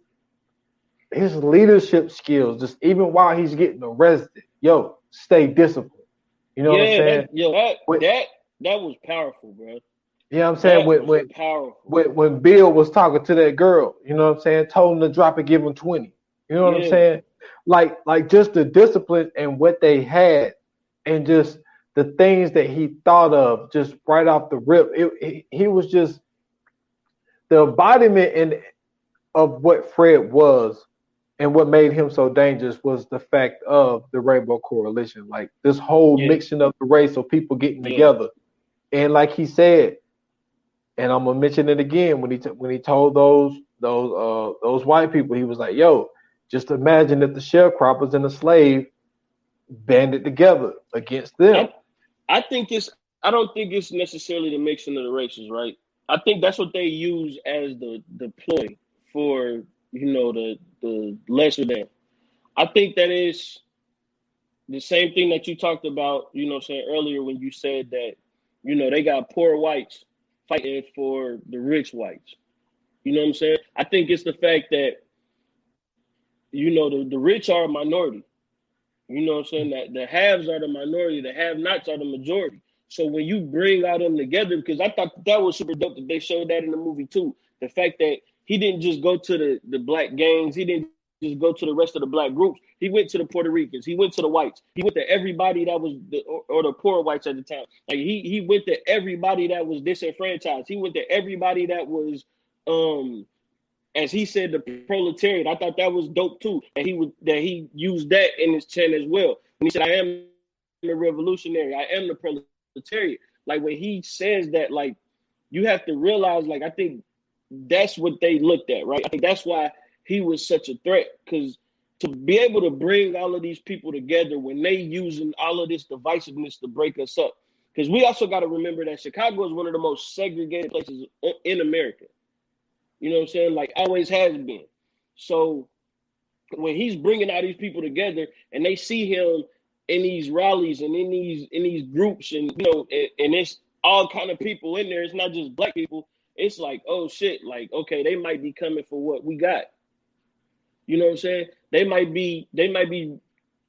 leadership skills, just even while he's getting arrested, stay disciplined. You know what I'm saying? That was powerful, bro. You know what I'm saying? When Bill was talking to that girl, you know what I'm saying? Told him to drop it, give him 20. You know what I'm saying? Like just the discipline and what they had, and just the things that he thought of just right off the rip. He was just the embodiment of what Fred was. And what made him so dangerous was the fact of the Rainbow Coalition, like this whole mixing of the race, so people getting together. And like he said, and I'm gonna mention it again, when he told those white people, he was like, "Yo, just imagine if the sharecroppers and the slave banded together against them." I don't think it's necessarily the mixing of the races, right? I think that's what they use as the ploy for the lesser than. I think that is the same thing that you talked about, saying earlier when you said that, they got poor whites fighting for the rich whites. You know what I'm saying? I think it's the fact that, the rich are a minority. You know what I'm saying? That the haves are the minority, the have-nots are the majority. So when you bring all them together, because I thought that was super dope that they showed that in the movie too. The fact that he didn't just go to the black gangs. He didn't just go to the rest of the black groups. He went to the Puerto Ricans. He went to the whites. He went to everybody that was or the poor whites at the time. Like he went to everybody that was disenfranchised. He went to everybody that was, as he said, the proletariat. I thought that was dope too. And he used that in his chant as well. And he said, "I am the revolutionary. I am the proletariat." Like when he says that, like you have to realize, like I think that's what they looked at, right? I think that's why he was such a threat, because to be able to bring all of these people together when they using all of this divisiveness to break us up. Because we also got to remember that Chicago is one of the most segregated places in America. You know what I'm saying? Like always has been. So when he's bringing all these people together and they see him in these rallies and in these groups, and and it's all kind of people in there. It's not just black people. It's like, oh shit, like, okay, they might be coming for what we got. You know what I'm saying? They might be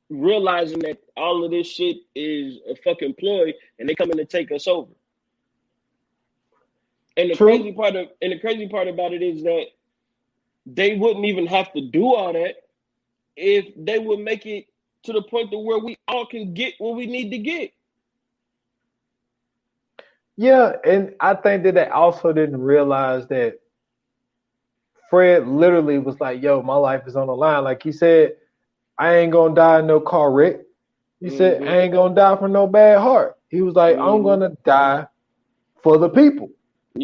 realizing that all of this shit is a fucking ploy and they coming to take us over. And the crazy part about it is that they wouldn't even have to do all that if they would make it to the point to where we all can get what we need to get. Yeah, and I think that they also didn't realize that Fred literally was like, "Yo, my life is on the line." Like he said, "I ain't gonna die in no car wreck." He said, Mm-hmm. "I ain't gonna die from no bad heart." He was like, "I'm Mm-hmm. gonna die for the people."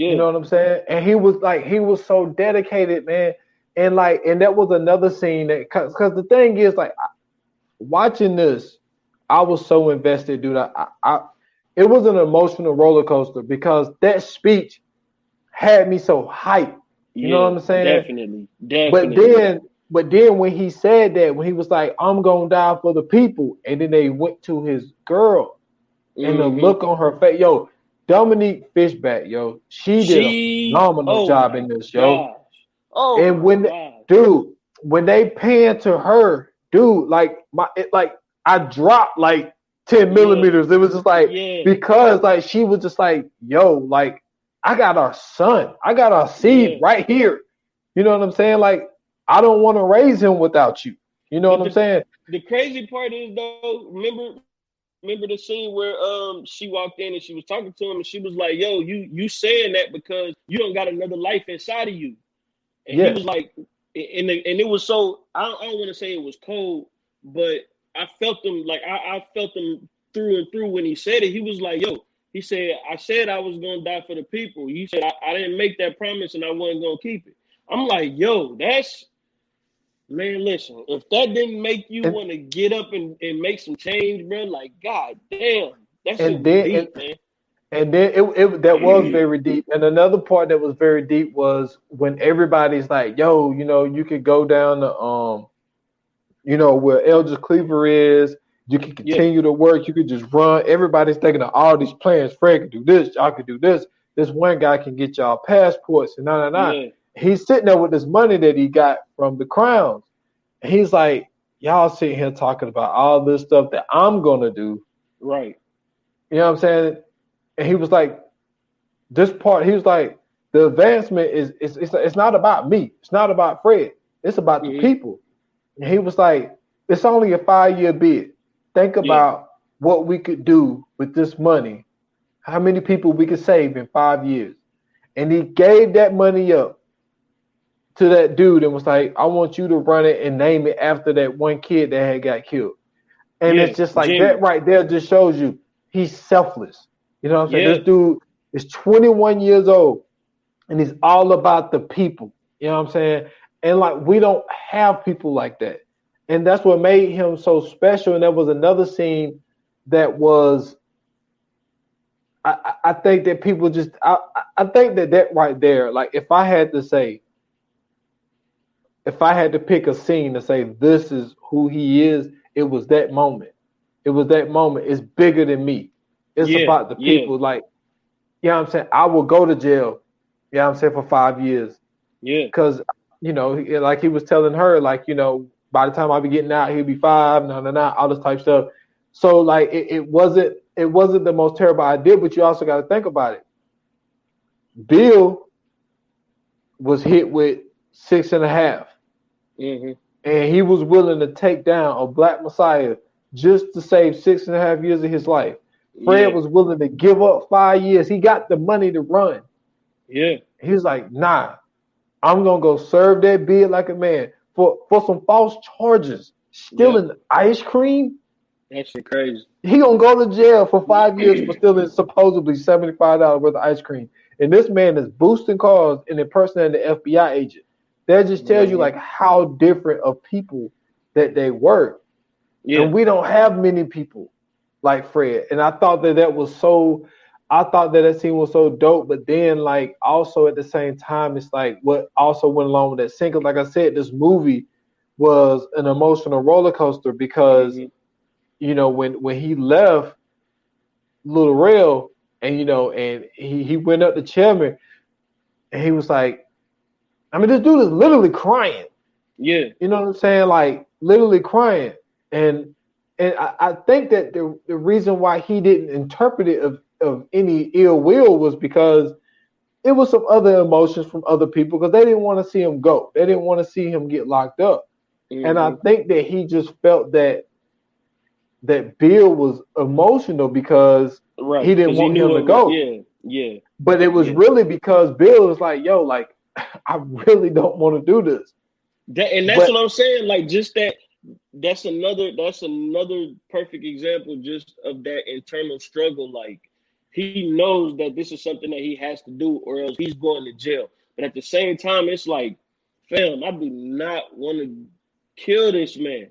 You Yeah. know what I'm saying? And he was so dedicated, man. And that was another scene that, cause the thing is, like, watching this, I was so invested, dude. It was an emotional roller coaster because that speech had me so hyped. You know Yeah. what I'm saying? Definitely. But Definitely. then, but then when he said that, when he was like, "I'm gonna die for the people," and then they went to his girl, and the Mm-hmm. look on her face, yo, Dominique Fishback, yo, she did a phenomenal Oh job my in this, yo. gosh. Oh And my when, gosh. dude, when they pan to her, dude, like I dropped like 10 Yeah. millimeters. It was just like, Yeah. because like she was just like, yo, like I got our son, I got our seed Yeah. right here. You know what I'm saying? Like I don't want to raise him without you. You know what But I'm saying? the crazy part is though, remember the scene where she walked in and she was talking to him and she was like, "Yo, you saying that because you don't got another life inside of you." And he was Yes. like, and it was so I don't want to say it was cold, but I felt him like I felt him through and through when he said it. He was like, "Yo," he said, "I said I was gonna die for the people." He said, I didn't make that promise and I wasn't gonna keep it." I'm like, "Yo, that's man. Listen, if that didn't make you And want to get up and make some change, bro, like god damn, that shit and was then and, deep, man." and then it that was very deep. And another part that was very deep was when everybody's like, yo, you could go down to where Eldridge Cleaver is. You can Yeah, continue to work. You could just run. Everybody's thinking of all these plans. Fred could do this. Y'all could do this. This one guy can get y'all passports and nah. yeah, He's sitting there with this money that he got from the crowns. And he's like, y'all sitting here talking about all this stuff that I'm gonna do. right. You know what I'm saying? And he was like, this part, he was like, the advancement it's not about me. It's not about Fred. It's about the Hmm. people. And he was like, it's only a 5-year bid. Think Yeah, about what we could do with this money, how many people we could save in 5 years. And he gave that money up to that dude and was like, I want you to run it and name it after that one kid that had got killed. And yeah, it's just like that Jimmy. right there just shows you he's selfless. You know what I'm saying? This Yeah, dude is 21 years old and he's all about the people. You know what I'm saying? And like we don't have people like that. And that's what made him so special. And there was another scene that was I think that people just I think that right there, like if I had to pick a scene to say this is who he is, it was that moment. It was that moment. It's bigger than me. It's yeah, about the yeah, people. Like, you know what I'm saying? I will go to jail, you know what I'm saying, for 5 years. yeah, Because, like he was telling her, like, by the time I be getting out, he'll be five, all this type stuff. So like it wasn't the most terrible idea, but you also got to think about it. Bill was hit with 6.5. hmm, And he was willing to take down a black messiah just to save 6.5 years of his life. Fred yeah, was willing to give up 5 years. He got the money to run. yeah. He was like, nah, I'm gonna go serve that bid like a man for some false charges. Yep, Stealing ice cream. that shit crazy. He gonna go to jail for 5 years for stealing supposedly $75 worth of ice cream. And this man is boosting cars and impersonating the FBI agent. That just tells you Hmm. like how different of people that they were. Yeah, And we don't have many people like Fred. And I thought that scene was so dope. But then, like, also at the same time, it's like what also went along with that scene. 'Cause like I said, this movie was an emotional roller coaster because, hmm, when he left Little Rail and, and he went up to Chairman and he was like, I mean, this dude is literally crying. yeah, You know what I'm saying? Like literally crying. And I think that the reason why he didn't interpret it of any ill will was because it was some other emotions from other people because they didn't want to see him go. They didn't want to see him get locked up. And I think that he just felt that Bill was emotional because he Right, didn't because he want knew him to what was. go. Yeah, But it was really because Bill was like, yo, like, I really don't want to do this. That's But what I'm saying. Like, just that. That's another perfect example just of that internal struggle. Like, he knows that this is something that he has to do, or else he's going to jail. But at the same time, it's like, fam, I do not want to kill this man.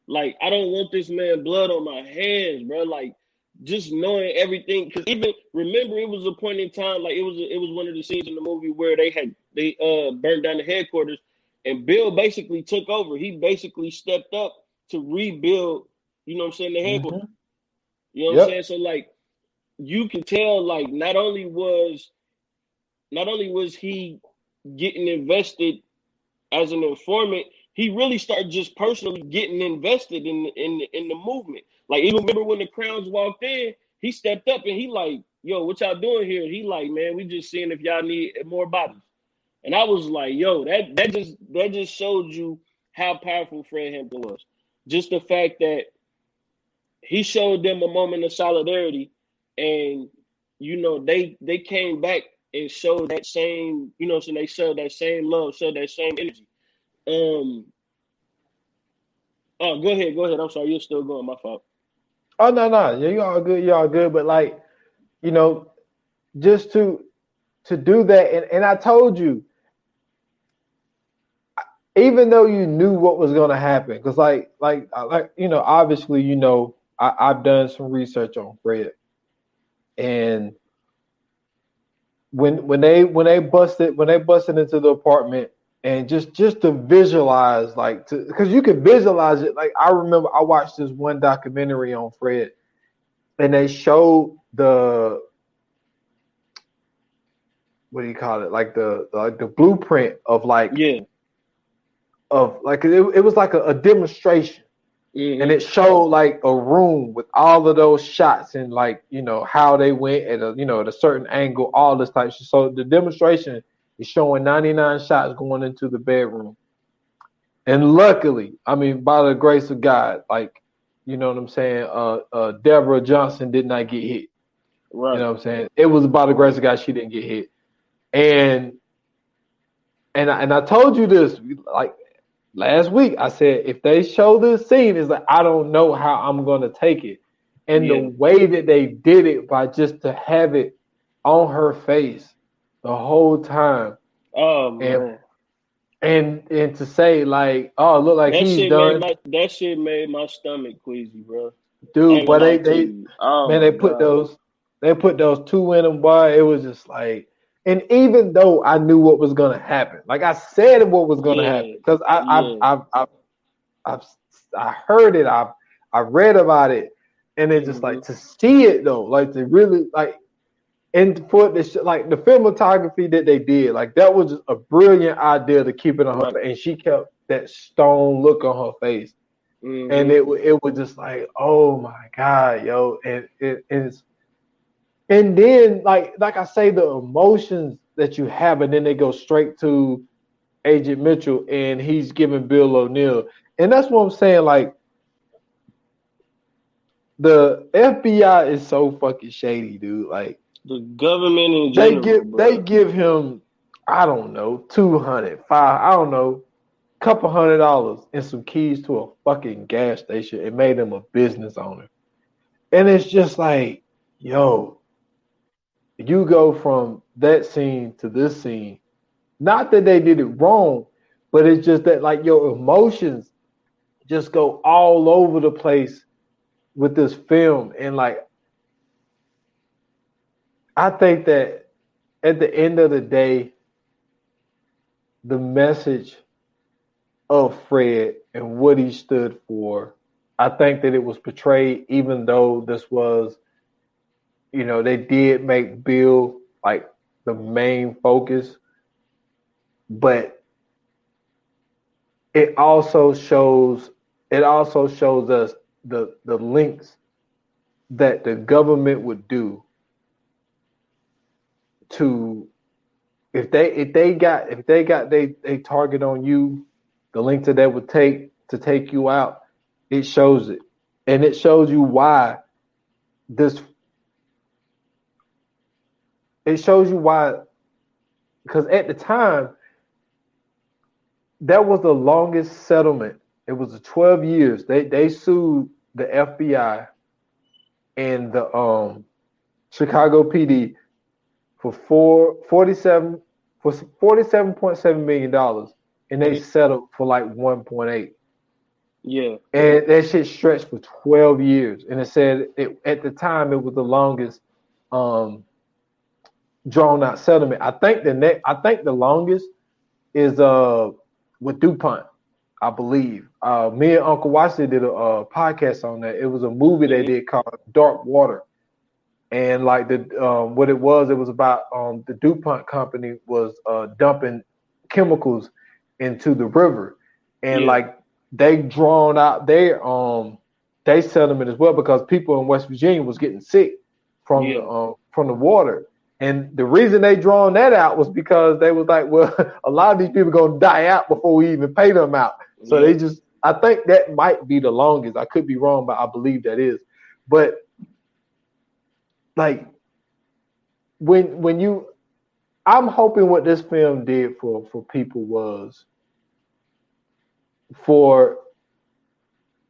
Like, I don't want this man blood on my hands, bro. Like, just knowing everything, because even remember, it was a point in time, like it was one of the scenes in the movie where they burned down the headquarters, and Bill basically took over. He basically stepped up to rebuild. You know what I'm saying? The headquarters. You know what I'm saying? yep. So like, you can tell, like, not only was he getting invested as an informant, he really started just personally getting invested in the movement. Like, even remember when the Crowns walked in, he stepped up and he like, yo, what y'all doing here? And he like, man, we just seeing if y'all need more bodies. And I was like, yo, that just showed you how powerful Fred Hampton was. Just the fact that he showed them a moment of solidarity, and they came back and showed that same, so they showed that same love, showed that same energy. Um. Oh, go ahead. Go ahead. I'm sorry. You're still going. My fault. Oh no. Yeah, you all good, you all good. But like, you know, just to do that, and I told you, even though you knew what was gonna happen, because obviously, I've done some research on Fred, and when they busted into the apartment, and just to visualize, like, because you can visualize it. Like, I remember I watched this one documentary on Fred, and they showed the, what do you call it, like the blueprint of Yeah. it was like a demonstration. And Mm-hmm. it showed like a room with all of those shots, and like, how they went at a certain angle, all this type of shit. So the demonstration is showing 99 shots going into the bedroom. And luckily, I mean, by the grace of God, like, you know what I'm saying, Deborah Johnson did not get hit. You Right. know what I'm saying? It was by the grace of God she didn't get hit. And I told you this, like, last week. I said, if they show this scene, it's like, I don't know how I'm gonna take it. And the Yeah. way that they did it, by just to have it on her face the whole time, Oh and man, and to say, like, oh, look, like he's done, that shit made my stomach queasy, bro. I dude. ain't gonna But lie they to they you. Oh man, my god. they put those two in them, boy. It was just like, and even though I knew what was gonna happen, like I said, what was gonna Yeah. happen, because Yeah. I've I heard it, I read about it, and it's just Mm-hmm. like, to see it though, like, to really, like, and for this, like, the cinematography that they did, like, that was just a brilliant idea to keep it on her Right. face, and she kept that stone look on her face, and Mm-hmm. it was just like, oh my god, yo, and it's, and then, like I say, the emotions that you have, and then they go straight to Agent Mitchell, and he's giving Bill O'Neill, and that's what I'm saying, like, the FBI is so fucking shady, dude. Like, The government in they general, give they bro. give him, I don't know, 200, I don't know, couple $100 and some keys to a fucking gas station, and made him a business owner. And it's just like, yo, you go from that scene to this scene. Not that they did it wrong, but it's just that, like, your emotions just go all over the place with this film. And like, I think that at the end of the day, the message of Fred and what he stood for, I think that it was portrayed, even though this was, they did make Bill like the main focus, but it also shows us the links that the government would do to if they got they target on you, the length that they would take to take you out, it shows it, and it shows you why this. It shows you why, because at the time that was the longest settlement. It was 12 years. They sued the FBI and the Chicago PD for $47.7 million, and they settled for like 1.8. Yeah. And that shit stretched for 12 years. And it said at the time it was the longest drawn out settlement. I think the longest is with DuPont, I believe. Me and Uncle Watson did a podcast on that. It was a movie they did called Dark Water. And like what it was about the DuPont company was dumping chemicals into the river, and like they drawn out their settlement as well, because people in West Virginia was getting sick from the water. And the reason they drawn that out was because they was like, well, a lot of these people are gonna die out before we even pay them out. So they just, I think that might be the longest. I could be wrong, but I believe that is. But like when you, I'm hoping what this film did for people was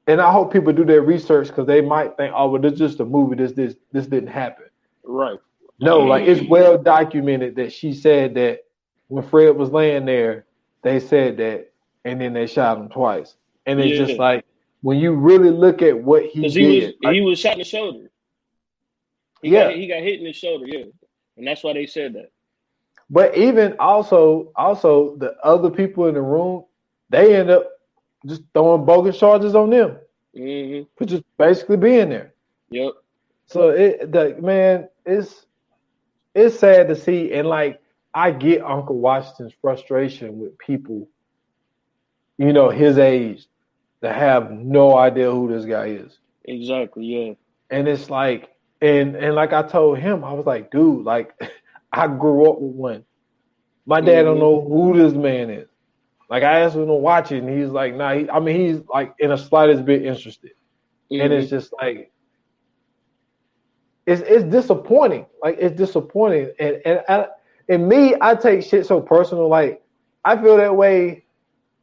and I hope people do their research, because they might think, oh, well, this is just a movie. This didn't happen. Right. No, like it's well documented that she said that when Fred was laying there, they said that, and then they shot him twice. And it's just like, when you really look at what he did, he was shot in the shoulder. He got hit in the shoulder, and that's why they said that. But even also the other people in the room, they end up just throwing bogus charges on them for just basically being there. Yep. So it's sad to see, and like I get Uncle Washington's frustration with people, his age, that have no idea who this guy is. Exactly, yeah. And it's like, and like I told him, I was like, dude, like I grew up with one. My dad don't know who this man is. Like I asked him to watch it, and he's like, nah. He's like in the slightest bit interested, and it's just like, it's disappointing. Like it's disappointing, and me, I take shit so personal. Like I feel that way,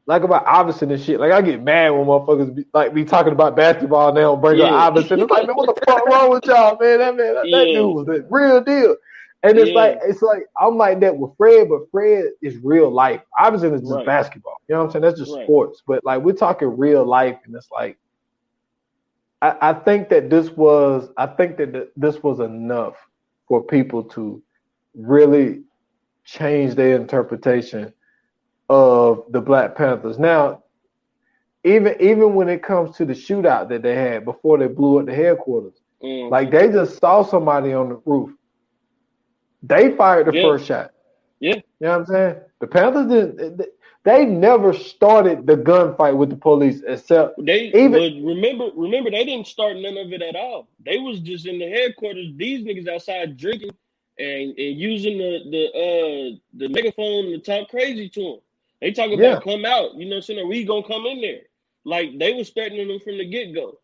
like about Iverson and shit. Like I get mad when motherfuckers be talking about basketball and they don't bring up Iverson. It's like, man, what the fuck wrong with y'all, man? That dude was the real deal. And it's like I'm like that with Fred, but Fred is real life. Iverson is just basketball. You know what I'm saying? That's just sports. But like we're talking real life, and it's like I think that this was enough for people to really change their interpretation of the Black Panthers. Now, even when it comes to the shootout that they had before they blew up the headquarters, like they just saw somebody on the roof. They fired the first shot. Yeah. You know what I'm saying? The Panthers didn't. They never started the gunfight with the police, except remember they didn't start none of it at all. They was just in the headquarters. These niggas outside drinking and using the megaphone to talk crazy to them. They talk about come out. You know what I'm saying? We gonna come in there. Like they was threatening them from the get go.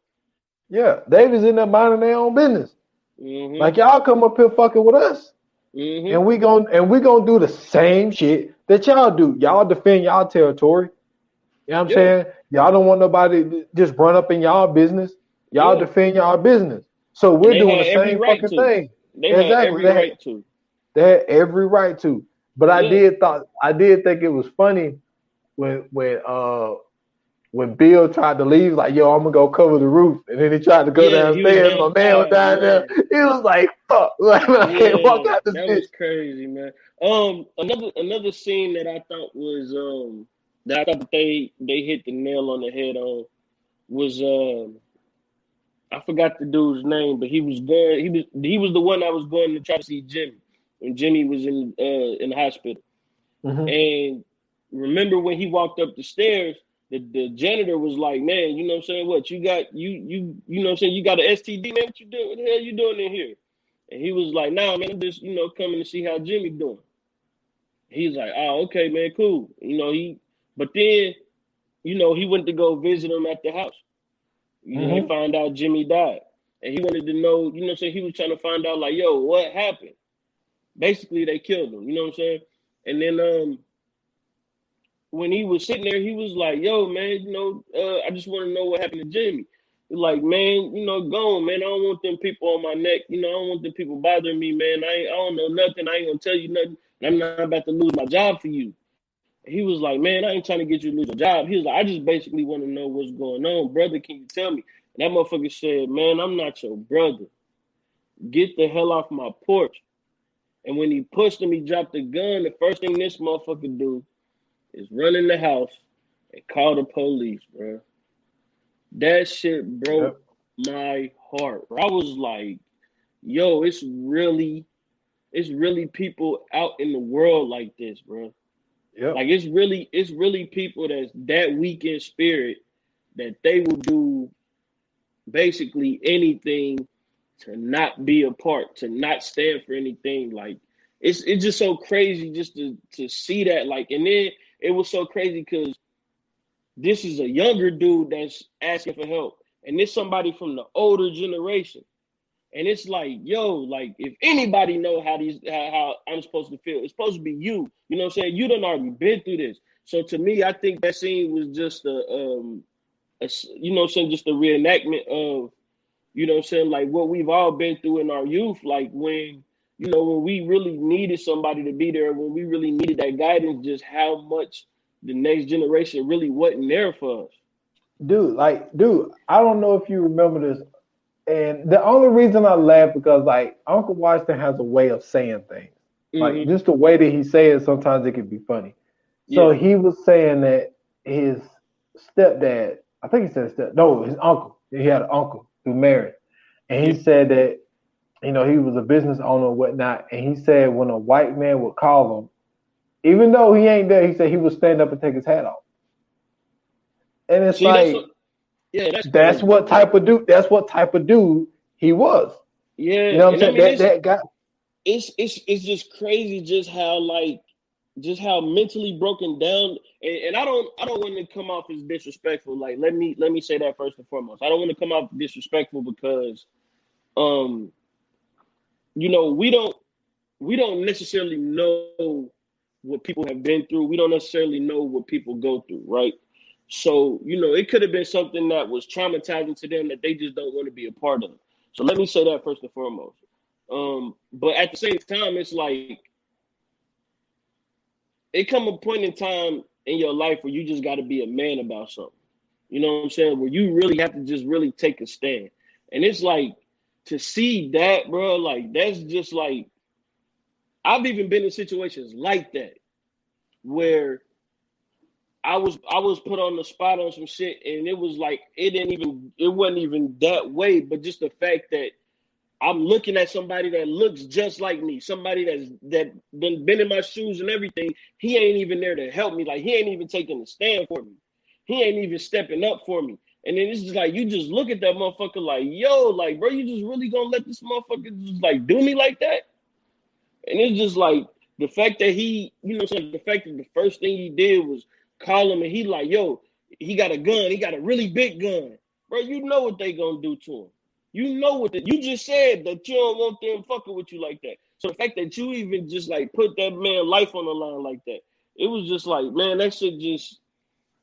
Yeah, they was in there minding their own business. Like y'all come up here fucking with us. And we gonna do the same shit that y'all do. Y'all defend y'all territory. You know what I'm saying? Y'all don't want nobody to just run up in y'all business. Y'all defend y'all business. So we're doing the same fucking thing. They had every right to. They had every right to. But I did think it was funny when Bill tried to leave, like, yo, I'm gonna go cover the roof, and then he tried to go downstairs. My man was down there. He was like, "Fuck!" Like, I can't walk out this bitch. That was crazy, man. Another scene that I thought was that they hit the nail on the head on was I forgot the dude's name, but he was the one that was going to try to see Jimmy when Jimmy was in the hospital. And remember when he walked up the stairs, the janitor was like, man, you know what I'm saying? What you got? You know what I'm saying? You got an STD, man? What you doing? What the hell you doing in here? And he was like, nah, man, I'm just coming to see how Jimmy doing. He's like, oh, okay, man, cool. But then, he went to go visit him at the house. He found out Jimmy died. And he wanted to know, so he was trying to find out, like, yo, what happened? Basically, they killed him, you know what I'm saying? And then when he was sitting there, he was like, yo, man, I just want to know what happened to Jimmy. He's like, man, go on, man. I don't want them people on my neck. I don't want them people bothering me, man. I don't know nothing. I ain't going to tell you nothing. I'm not about to lose my job for you. He was like, man, I ain't trying to get you to lose your job. He was like, I just basically want to know what's going on. Brother, can you tell me? And that motherfucker said, man, I'm not your brother. Get the hell off my porch. And when he pushed him, he dropped the gun. The first thing this motherfucker do is run in the house and call the police, bro. That shit broke my heart. I was like, yo, it's really people out in the world like this, bro. Yep. Like it's really people that's that weak in spirit that they will do basically anything to not be a part, to not stand for anything. Like it's just so crazy just to see that. Like, and then it was so crazy because this is a younger dude that's asking for help, and it's somebody from the older generation. And it's like, yo, like if anybody know how I'm supposed to feel, it's supposed to be you. You know what I'm saying? You done already been through this. So to me, I think that scene was just just a reenactment of, like what we've all been through in our youth. Like when we really needed somebody to be there, when we really needed that guidance, just how much the next generation really wasn't there for us. Dude, I don't know if you remember this. And the only reason I laugh because like Uncle Washington has a way of saying things. Like just the way that he says it, sometimes it can be funny. So he was saying that his stepdad, I think he said his uncle. He had an uncle who married. And he said that, he was a business owner and whatnot. And he said when a white man would call him, even though he ain't there, he said he would stand up and take his hat off. And it's that's what type of dude he was. Yeah, you know what I'm saying? That guy. It's just crazy just how mentally broken down. And I don't want to come off as disrespectful. Like let me say that first and foremost. I don't want to come off disrespectful because we don't necessarily know what people have been through. We don't necessarily know what people go through, right? So, it could have been something that was traumatizing to them that they just don't want to be a part of. So let me say that first and foremost. But at the same time, it's like it come a point in time in your life where you just got to be a man about something. You know what I'm saying? Where you really have to just really take a stand. And it's like to see that, bro, like that's just like I've even been in situations like that where I was put on the spot on some shit, and it was like it wasn't even that way, but just the fact that I'm looking at somebody that looks just like me, somebody that been in my shoes and everything. He ain't even there to help me. Like he ain't even taking a stand for me. He ain't even stepping up for me. And then it's just like you just look at that motherfucker like, yo, like bro, you just really gonna let this motherfucker just like do me like that? And it's just like the fact that he, the fact that the first thing he did was call him and he like, yo, he got a gun. He got a really big gun. Bro, you know what they gonna do to him. You know what you just said that you don't want them fucking with you like that. So the fact that you even just like put that man life on the line like that, it was just like, man, that shit just,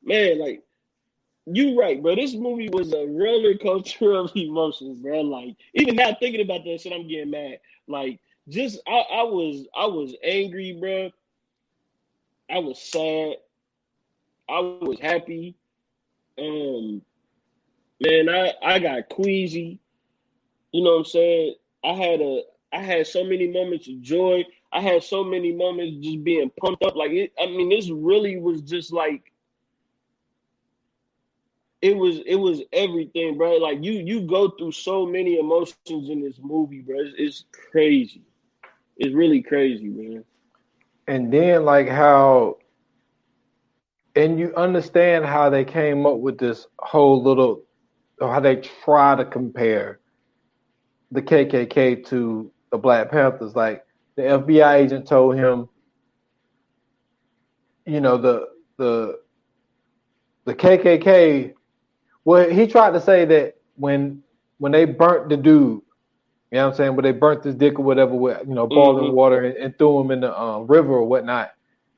man, like, you right, bro. This movie was a roller coaster of emotions, bro. Like, even now thinking about that shit, I'm getting mad. Like, just I was angry, bro. I was sad. I was happy. Man, I got queasy. You know what I'm saying? I had so many moments of joy. I had so many moments just being pumped up. Like this really was just like it was everything, bro. Like you go through so many emotions in this movie, bro. It's crazy. It's really crazy, man. And then like how you understand how they came up with this whole little, or how they try to compare the KKK to the Black Panthers. Like the FBI agent told him you know, the KKK. Well, he tried to say that when they burnt the dude, you know what I'm saying, when they burnt his dick or whatever with boiling water and threw him in the river or whatnot,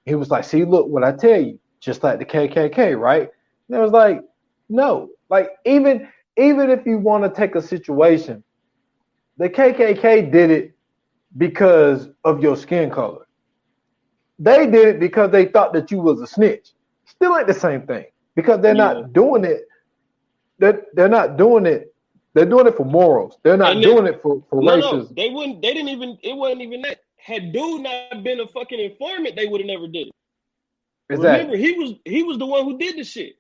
he was like, "See, look what I tell you, just like the KKK, right?" And it was like, no, like even if you want to take a situation, the KKK did it because of your skin color. They did it because they thought that you was a snitch. Still ain't the same thing because they're not doing it. They're not doing it. They're doing it for morals. They're not doing it for racism. No, they wouldn't. They didn't even. It wasn't even that. Had dude not been a fucking informant, they would have never did it. Exactly. Remember, he was the one who did the shit.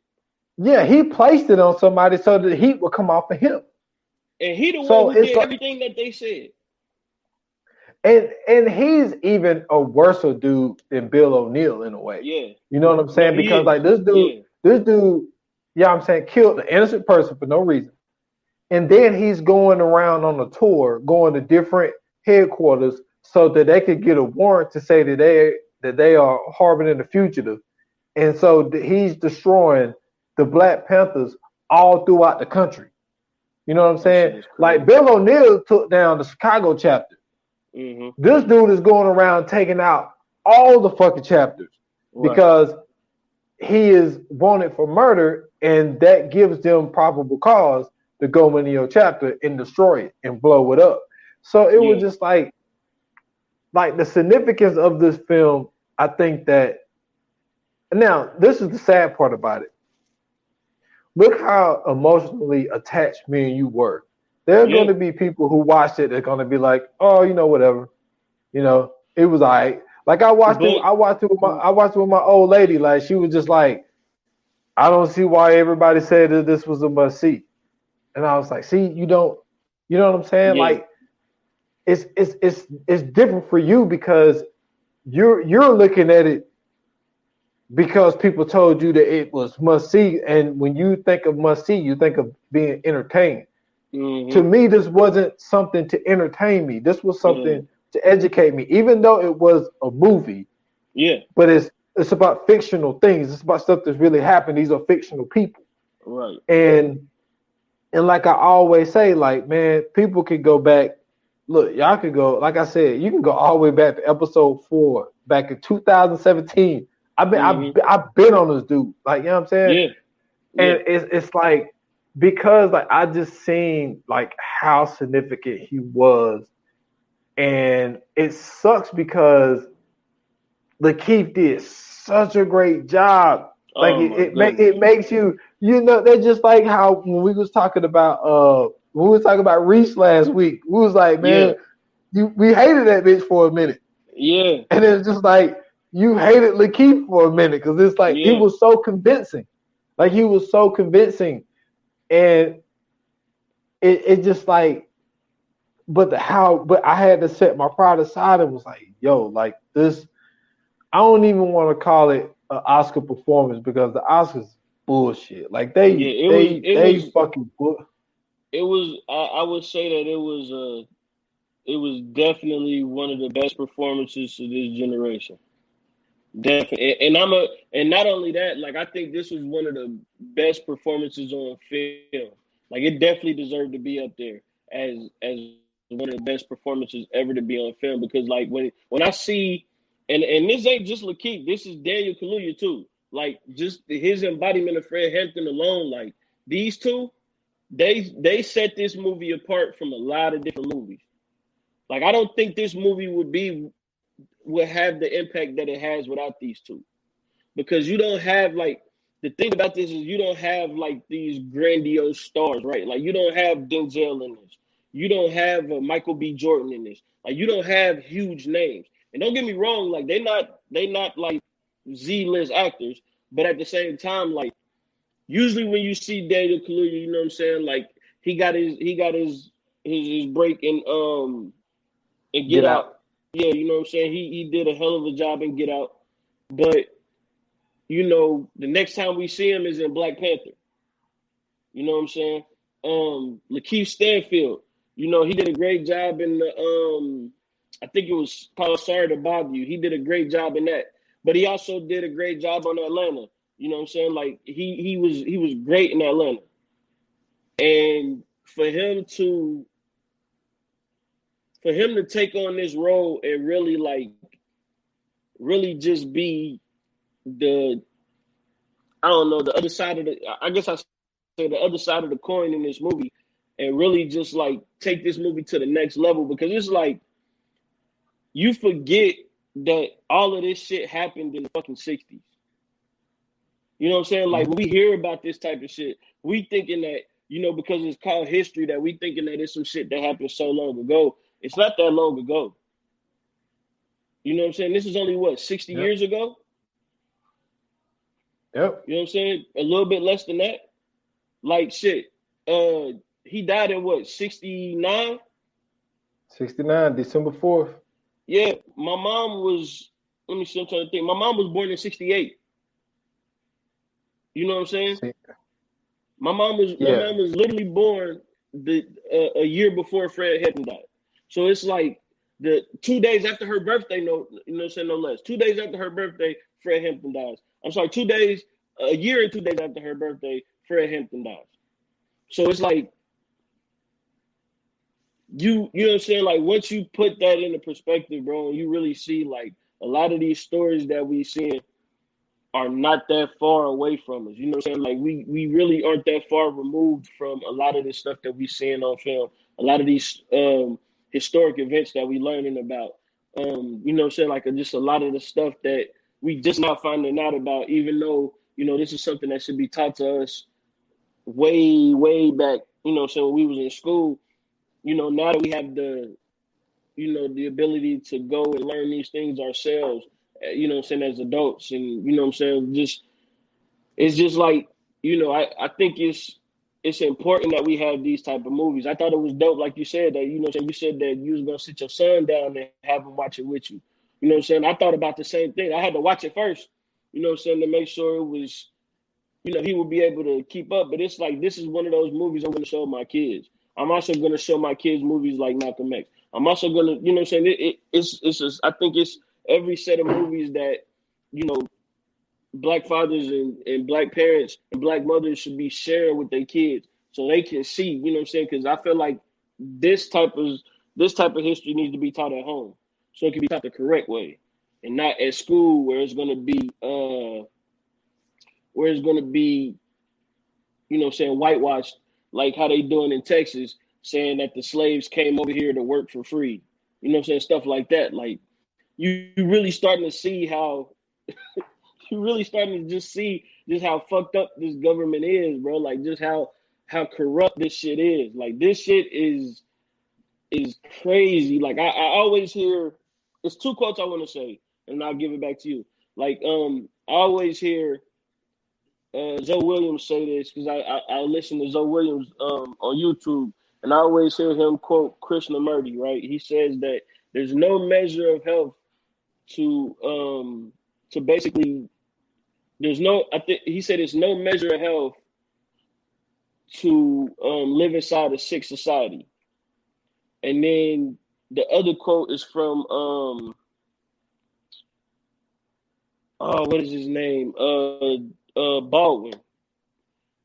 Yeah, he placed it on somebody so that the heat would come off of him. And he the one who did everything that they said. And he's even a worse dude than Bill O'Neal in a way. Yeah. You know what I'm saying? Because like this dude, I'm saying, killed an innocent person for no reason. And then he's going around on a tour, going to different headquarters so that they could get a warrant to say that they are harboring the fugitive. And so he's destroying the Black Panthers all throughout the country. You know what I'm saying? Like Bill O'Neal took down the Chicago chapter. Mm-hmm. This dude is going around taking out all the fucking chapters because he is wanted for murder, and that gives them probable cause to go into your chapter and destroy it and blow it up. So it was just like the significance of this film. I think that now this is the sad part about it. Look how emotionally attached me and you were. There are going to be people who watch it. They're going to be like, "Oh, whatever. It was all right." Like I watched it with my old lady. Like she was just like, "I don't see why everybody said that this was a must see," and I was like, "See, you don't. You know what I'm saying? Yeah. Like, it's different for you because you're looking at it because people told you that it was must see, and when you think of must see, you think of being entertained." Mm-hmm. To me, this wasn't something to entertain me. This was something to educate me, even though it was a movie. Yeah. But it's about fictional things. It's about stuff that's really happened. These are fictional people. Right. And like I always say, like, man, people can go back. Look, y'all could go, like I said, you can go all the way back to episode 4, back in 2017. I've been on this dude. Like, you know what I'm saying? Yeah. And it's like, because like I just seen like how significant he was, and it sucks because Lakeith did such a great job. Like it makes you, they're just like how when we was talking about Reese last week, we was like, man, we hated that bitch for a minute. Yeah. And it's just like you hated Lakeith for a minute because it's like he was so convincing. Like he was so convincing. And it just like, but I had to set my pride aside and was like, yo, like this, I don't even want to call it an Oscar performance because the Oscars bullshit. Like they fucking bull. It was. I would say that it was definitely one of the best performances of this generation. Definitely, and not only that, like I think this was one of the best performances on film. Like it definitely deserved to be up there as one of the best performances ever to be on film. Because like when I see, and this ain't just Lakeith, this is Daniel Kaluuya too. Like just his embodiment of Fred Hampton alone, like these two, they set this movie apart from a lot of different movies. Like I don't think this movie would have the impact that it has without these two, because you don't have like, the thing about this is you don't have like these grandiose stars, right? Like you don't have Denzel in this, you don't have Michael B. Jordan in this, like you don't have huge names. And don't get me wrong, like they not like Z-list actors, but at the same time, like usually when you see Daniel Kaluuya, you know what I'm saying, like he got his break in Get Out. Yeah, you know what I'm saying? He did a hell of a job in Get Out. But, the next time we see him is in Black Panther. You know what I'm saying? Lakeith Stanfield, he did a great job in the I think it was called Sorry to Bother You. He did a great job in that. but he also did a great job on Atlanta. You know what I'm saying? Like he was great in Atlanta. And for him to take on this role and really really just be the I don't know, the other side of the I guess I say the other side of the coin in this movie and really just like take this movie to the next level, because it's like you forget that all of this shit happened in the fucking 60s. You know what I'm saying? Like when we hear about this type of shit, we thinking that, because it's called history, that we thinking that it's some shit that happened so long ago. It's not that long ago. You know what I'm saying? This is only what, 60 years ago? Yep. You know what I'm saying? A little bit less than that. Like shit. He died in what, 69? 69, December 4th. Yeah, my mom was, let me see, I'm trying to think. My mom was born in 68. You know what I'm saying? My mom was literally born a year before Fred Hampton died. So it's like the 2 days after her birthday, you know what I'm saying, no less. 2 days after her birthday, Fred Hampton dies. I'm sorry, a year and 2 days after her birthday, Fred Hampton dies. So it's like you know what I'm saying? Like once you put that into perspective, bro, and you really see like a lot of these stories that we see are not that far away from us. You know what I'm saying? Like we really aren't that far removed from a lot of this stuff that we seeing on film. A lot of these historic events that we learning about. You know what I'm saying? Like just a lot of the stuff that we just not finding out about, even though, this is something that should be taught to us way, way back, you know what I'm saying, when we was in school. Now that we have the ability to go and learn these things ourselves, you know what I'm saying, as adults. And, you know what I'm saying, it's just like, I think it's important that we have these type of movies. I thought it was dope, like you said, that, you know what I'm saying, you said that you was going to sit your son down and have him watch it with you. You know what I'm saying? I thought about the same thing. I had to watch it first, you know what I'm saying, to make sure it was, he would be able to keep up. But it's like, this is one of those movies I'm going to show my kids. I'm also going to show my kids movies like Malcolm X. I'm also going to, you know what I'm saying, it's just, I think it's every set of movies that, Black fathers and Black parents and Black mothers should be sharing with their kids so they can see, you know what I'm saying? Because I feel like this type of history needs to be taught at home, so it can be taught the correct way, and not at school where it's going to be you know what I'm saying, whitewashed, like how they doing in Texas, saying that the slaves came over here to work for free. You know what I'm saying? Stuff like that. Like you really starting to see how you really starting to just see just how fucked up this government is, bro. Like just how corrupt this shit is. Like this shit is crazy. Like I always hear, it's two quotes I want to say, and I'll give it back to you. Like I always hear Zoe Williams say this, because I listen to Zoe Williams on YouTube, and I always hear him quote Krishnamurti, right? He says that there's no measure of health to basically, I think he said it's no measure of health to live inside a sick society. And then the other quote is from what is his name? Baldwin.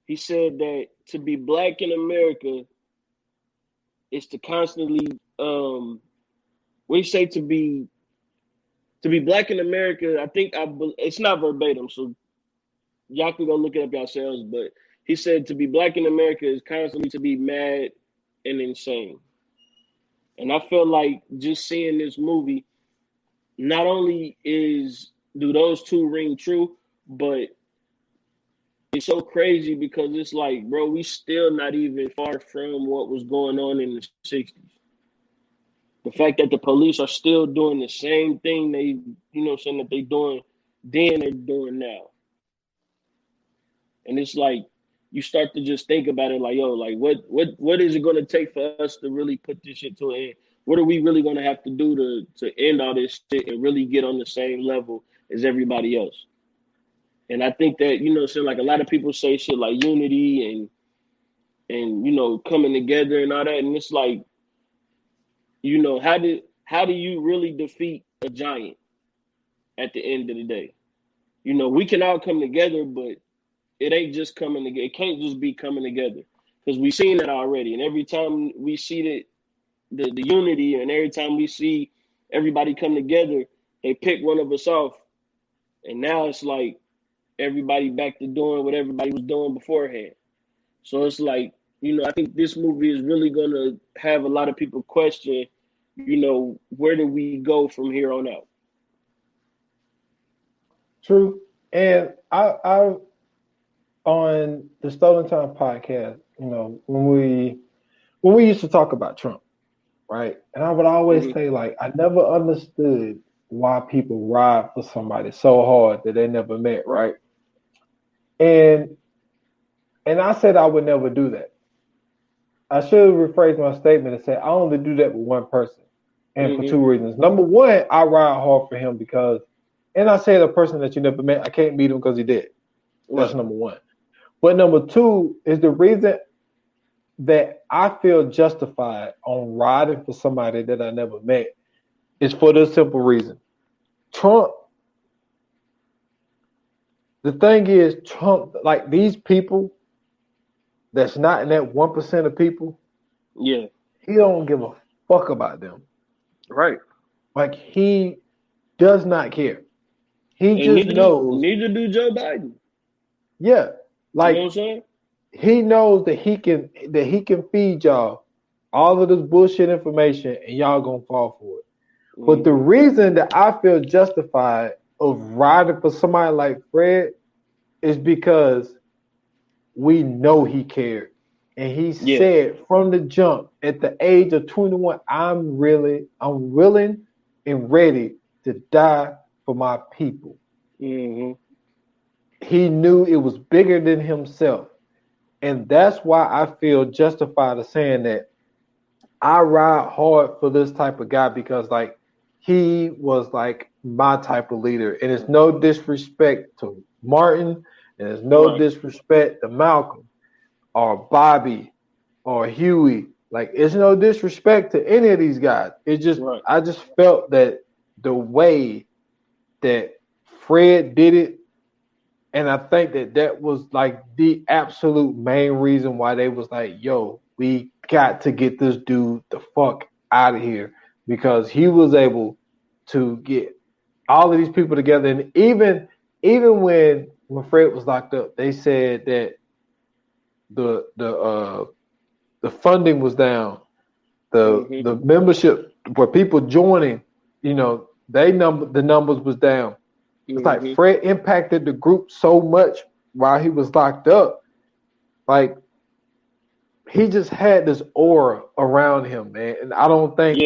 He said that to be Black in America is to constantly what do you say, to be Black in America. I think it's not verbatim, so y'all can go look it up yourselves, but he said to be Black in America is constantly to be mad and insane. And I feel like just seeing this movie, not only do those two ring true, but it's so crazy because it's like, bro, we still not even far from what was going on in the 60s. The fact that the police are still doing the same thing they, you know what I'm saying, that they doing then, they're doing now. And it's like, you start to just think about it like, yo, like what is it going to take for us to really put this shit to an end? What are we really going to have to do to end all this shit and really get on the same level as everybody else? And I think that, you know, so like a lot of people say shit like unity and you know, coming together and all that, and it's like, you know, how do you really defeat a giant? at the end of the day. You know, we can all come together, but it ain't just coming together. It can't just be coming together because we've seen that already. And every time we see the unity, and every time we see everybody come together, they pick one of us off. And now it's like everybody back to doing what everybody was doing beforehand. So it's like, you know, I think this movie is really going to have a lot of people question, you know, where do we go from here on out? True. And I on the Stolen Time podcast, you know, when we used to talk about Trump, right? And I would always say, like, I never understood why people ride for somebody so hard that they never met, right? And I said I would never do that. I should rephrase my statement and say I only do that with one person, and for two reasons. Number one, I ride hard for him because, and I say the person that you never met, I can't meet him because he dead. That's number one. But number two is the reason that I feel justified on riding for somebody that I never met is for this simple reason. Trump, the thing is, Trump, like these people that's not in that 1% of people, yeah, he don't give a fuck about them. Right. Like he does not care. He just knows. Neither do Joe Biden. Yeah. Like, you know what I'm saying? He knows that he can feed y'all all of this bullshit information and y'all gonna fall for it. But the reason that I feel justified of riding for somebody like Fred is because we know he cared. And he said from the jump at the age of 21, I'm willing and ready to die for my people. Mm-hmm. He knew it was bigger than himself. And that's why I feel justified of saying that I ride hard for this type of guy because, like, he was like my type of leader. And it's no disrespect to Martin, and it's no disrespect to Malcolm or Bobby or Huey. Like, it's no disrespect to any of these guys. It just, I just felt that the way that Fred did it, and I think that was like the absolute main reason why they was like, yo, we got to get this dude the fuck out of here, because he was able to get all of these people together. And even when Fred was locked up, they said that the funding was down, the membership where people joining, you know, the numbers was down. It's like Fred impacted the group so much while he was locked up. Like, he just had this aura around him, man. And I don't think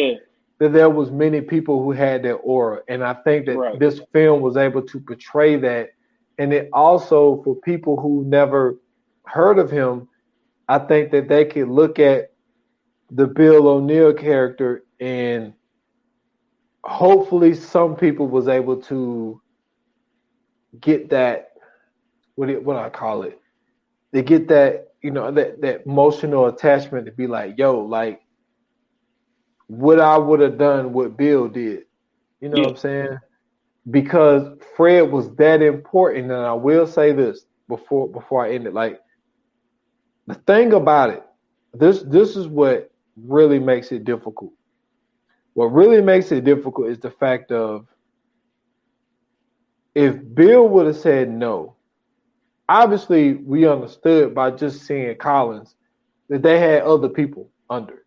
that there was many people who had that aura. And I think that this film was able to portray that. And it also, for people who never heard of him, I think that they could look at the Bill O'Neill character, and hopefully some people was able to get that, what I call it, they get that, you know, that emotional attachment to be like, yo, like what I would have done what Bill did. You know what I'm saying? Because Fred was that important. And I will say this before I end it. Like, the thing about it, this is what really makes it difficult. What really makes it difficult is the fact of, if Bill would have said no, obviously we understood by just seeing Collins that they had other people under.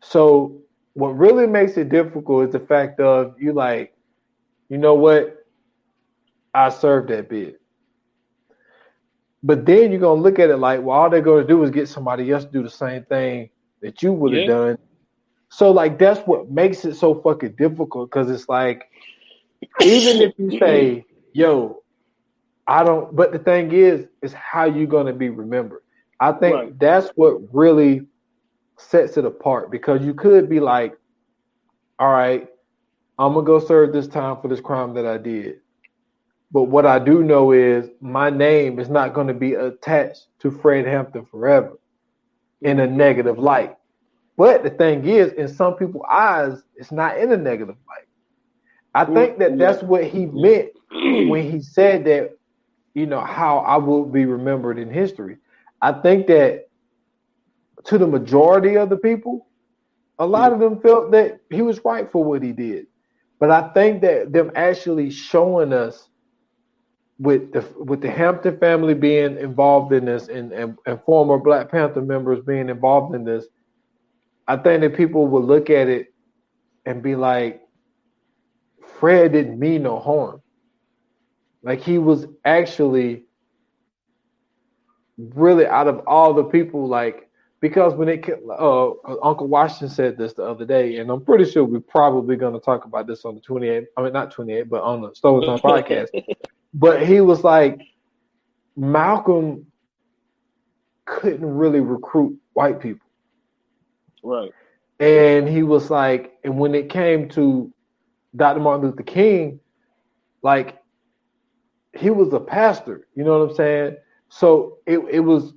So what really makes it difficult is the fact of, you like, you know what, I served that bid. But then you're going to look at it like, well, all they're going to do is get somebody else to do the same thing that you would have done. So, like, that's what makes it so fucking difficult, because it's like, even if you say, yo, I don't, but the thing is how you going to be remembered. I think that's what really sets it apart, because you could be like, all right, I'm going to go serve this time for this crime that I did. But what I do know is my name is not going to be attached to Fred Hampton forever in a negative light. But the thing is, in some people's eyes, it's not in a negative light. I think that Yeah. that's what he meant when he said that, how I will be remembered in history. I think that to the majority of the people, a lot of them felt that he was right for what he did. But I think that them actually showing us with the Hampton family being involved in this and former Black Panther members being involved in this, I think that people will look at it and be like, Fred didn't mean no harm. Like he was actually really out of all the people, like because when it Uncle Washington said this the other day, and I'm pretty sure we're probably going to talk about this on the 28th. I mean, not 28th, but on the Stolen Time podcast. But he was like, Malcolm couldn't really recruit white people, Right. and he was like, and when it came to Dr. Martin Luther King, like he was a pastor, you know what I'm saying? So it was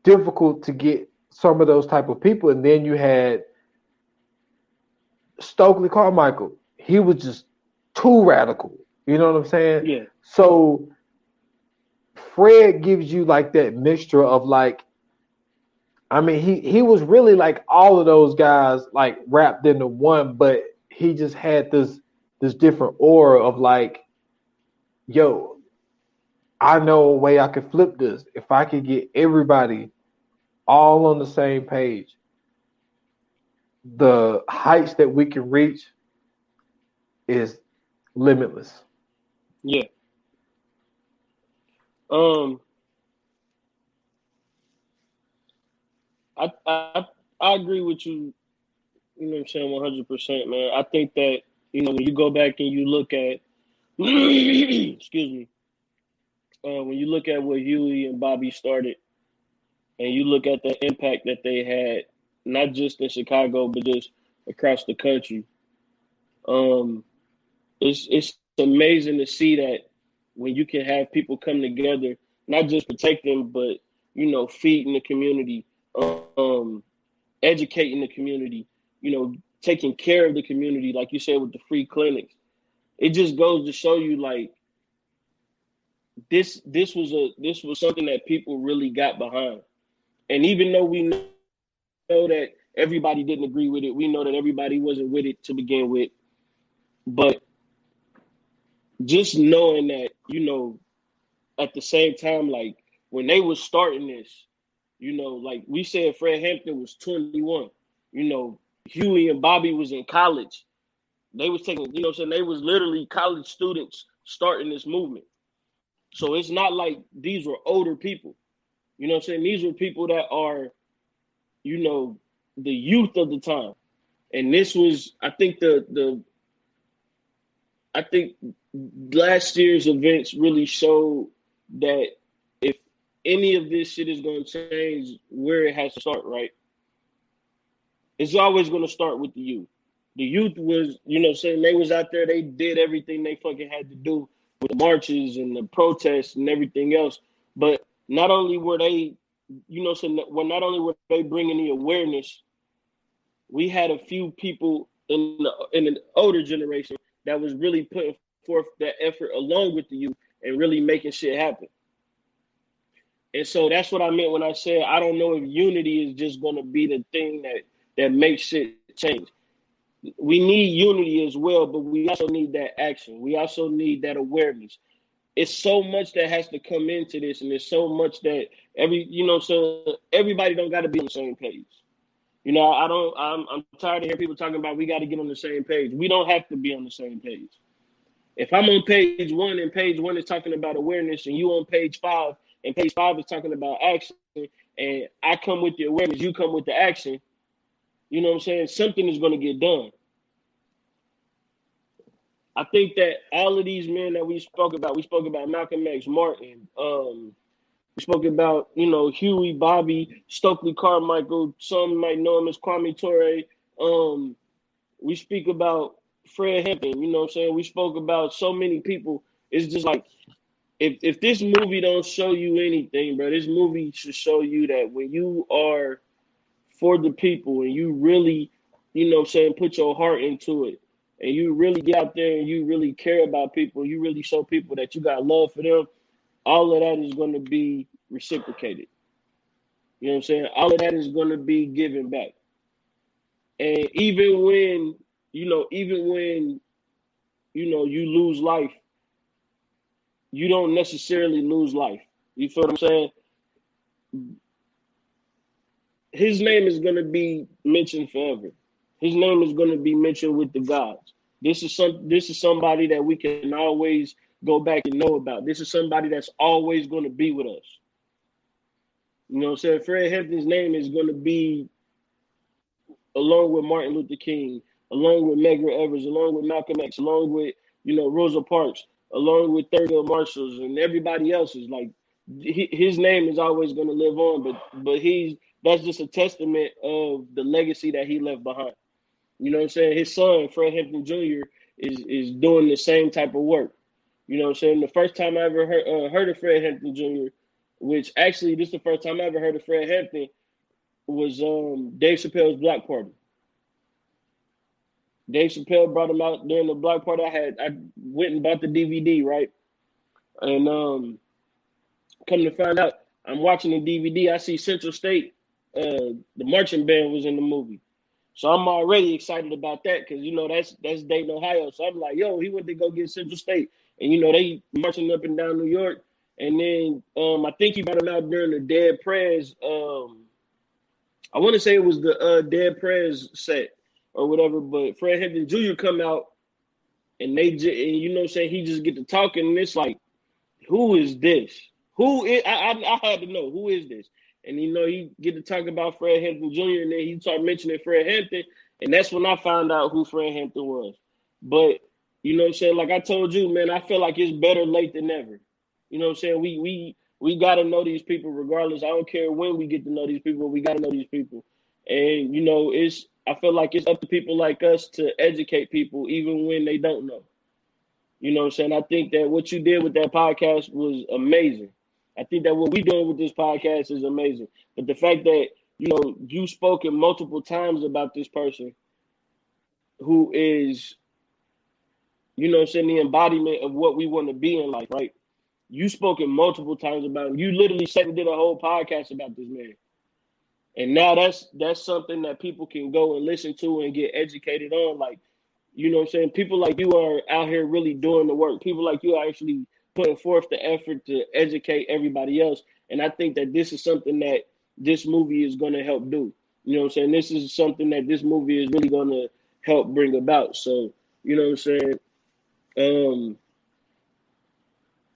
difficult to get some of those type of people. And then you had Stokely Carmichael. He was just too radical. You know what I'm saying? Yeah. So Fred gives you like that mixture of like, I mean, he was really like all of those guys like wrapped into one, but he just had this different aura of like, yo, I know a way I could flip this. If I could get everybody all on the same page, the heights that we can reach is limitless. Yeah. Um, I agree with you. You know what I'm saying, 100%, man. I think that when you go back and you look at, excuse me, when you look at what Huey and Bobby started, and you look at the impact that they had, not just in Chicago, but just across the country. Um, it's amazing to see that when you can have people come together, not just protecting, but feeding the community, um, educating the community, taking care of the community, like you said with the free clinics. It just goes to show you like this was something that people really got behind. And even though we know that everybody didn't agree with it, we know that everybody wasn't with it to begin with. But just knowing that, at the same time, like when they was starting this, like we said, Fred Hampton was 21. Huey and Bobby was in college. They was taking, they was literally college students starting this movement. So it's not like these were older people. These were people that are, the youth of the time. And this was, I think I think last year's events really showed that if any of this shit is going to change, where it has to start, right? It's always going to start with the youth. The youth was, they was out there, they did everything they fucking had to do with the marches and the protests and everything else. But not only were they, not only were they bringing the awareness, we had a few people in the older generation that was really putting forth that effort along with the youth and really making shit happen. And so that's what I meant when I said I don't know if unity is just going to be the thing that makes shit change. We need unity as well, but we also need that action. We also need that awareness. It's so much that has to come into this, and there's so much that so everybody don't got to be on the same page. I'm tired of hearing people talking about we got to get on the same page. We don't have to be on the same page. If I'm on page 1 and page 1 is talking about awareness, and you on page 5 and page 5 is talking about action, and I come with the awareness, you come with the action, you know what I'm saying? Something is going to get done. I think that all of these men that we spoke about Malcolm X, Martin, we spoke about, Huey, Bobby, Stokely Carmichael, some might know him as Kwame Ture. We speak about Fred Hampton, you know what I'm saying? We spoke about so many people. It's just like, if this movie don't show you anything, bro, this movie should show you that when you are for the people and you really, put your heart into it, and you really get out there and you really care about people, you really show people that you got love for them, all of that is going to be reciprocated. You know what I'm saying? All of that is going to be given back. And even when you lose life, you don't necessarily lose life. You feel what I'm saying? His name is going to be mentioned forever. His name is going to be mentioned with the gods. This is somebody that we can always go back and know about. This is somebody that's always going to be with us. You know what I'm saying? Fred Hampton's name is going to be along with Martin Luther King, along with Medgar Evers, along with Malcolm X, along with, Rosa Parks, along with Thurgood Marshalls and everybody else's. Like, his name is always going to live on, but that's just a testament of the legacy that he left behind. You know what I'm saying? His son, Fred Hampton Jr., is doing the same type of work. You know what I'm saying? The first time I ever heard of Fred Hampton Jr., which actually this is the first time I ever heard of Fred Hampton, was Dave Chappelle's Block Party. Dave Chappelle brought him out during the Block Party. I went and bought the DVD, right? And come to find out, I'm watching the DVD. I see Central State, the marching band was in the movie. So I'm already excited about that because, that's Dayton, Ohio. So I'm like, yo, he went to go get Central State. And, they marching up and down New York. And then I think he brought him out during the Dead Prez. I want to say it was the Dead Prez set or whatever. But Fred Hampton Jr. come out and he just get to talking. And it's like, who is this? I had to know, who is this? And, he get to talk about Fred Hampton Jr. and then he started mentioning Fred Hampton. And that's when I found out who Fred Hampton was. But, you know what I'm saying? Like I told you, man, I feel like it's better late than never. You know what I'm saying? We got to know these people regardless. I don't care when we get to know these people. We got to know these people. And, I feel like it's up to people like us to educate people even when they don't know. You know what I'm saying? I think that what you did with that podcast was amazing. I think that what we're doing with this podcast is amazing. But the fact that, you've spoken multiple times about this person who is, the embodiment of what we want to be in life, right? You've spoken multiple times about him. You literally sat and did a whole podcast about this man. And now that's something that people can go and listen to and get educated on. Like, you know what I'm saying? People like you are out here really doing the work. People like you are actually putting forth the effort to educate everybody else. And I think that this is something that this movie is going to help do. You know what I'm saying? This is something that this movie is really going to help bring about. So, you know what I'm saying?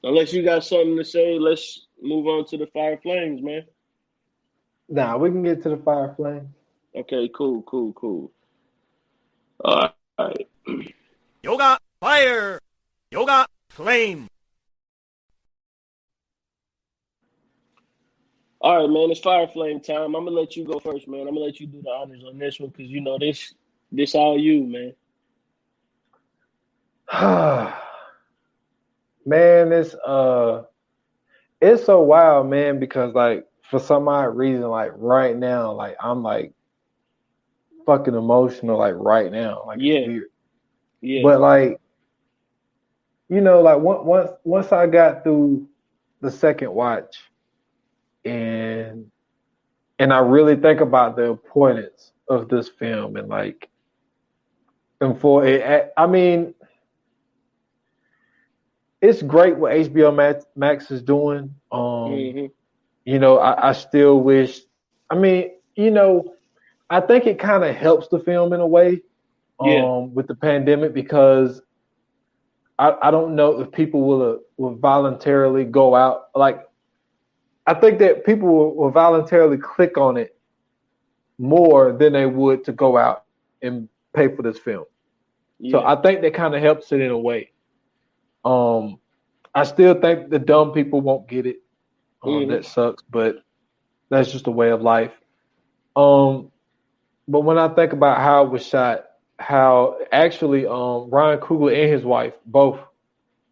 Unless you got something to say, let's move on to the Fire Flames, man. Nah, we can get to the Fire Flames. Okay, cool. All right. Yoga Fire, Yoga Flame. All right, man, it's Fire Flame time. I'm going to let you go first, man. I'm going to let you do the honors on this one because, this all you, man. Man, it's so wild, man, because like for some odd reason, like right now, like I'm like fucking emotional, like right now, like yeah, it's weird. Yeah. But like, like once I got through the second watch, and I really think about the importance of this film, and like, and for it, I mean. It's great what HBO Max is doing. I still wish. I mean, I think it kind of helps the film in a way, with the pandemic because I don't know if people will voluntarily go out. Like, I think that people will voluntarily click on it more than they would to go out and pay for this film. Yeah. So I think that kind of helps it in a way. I still think the dumb people won't get it. That sucks, but that's just a way of life. But when I think about how it was shot, how actually Ryan Coogler and his wife both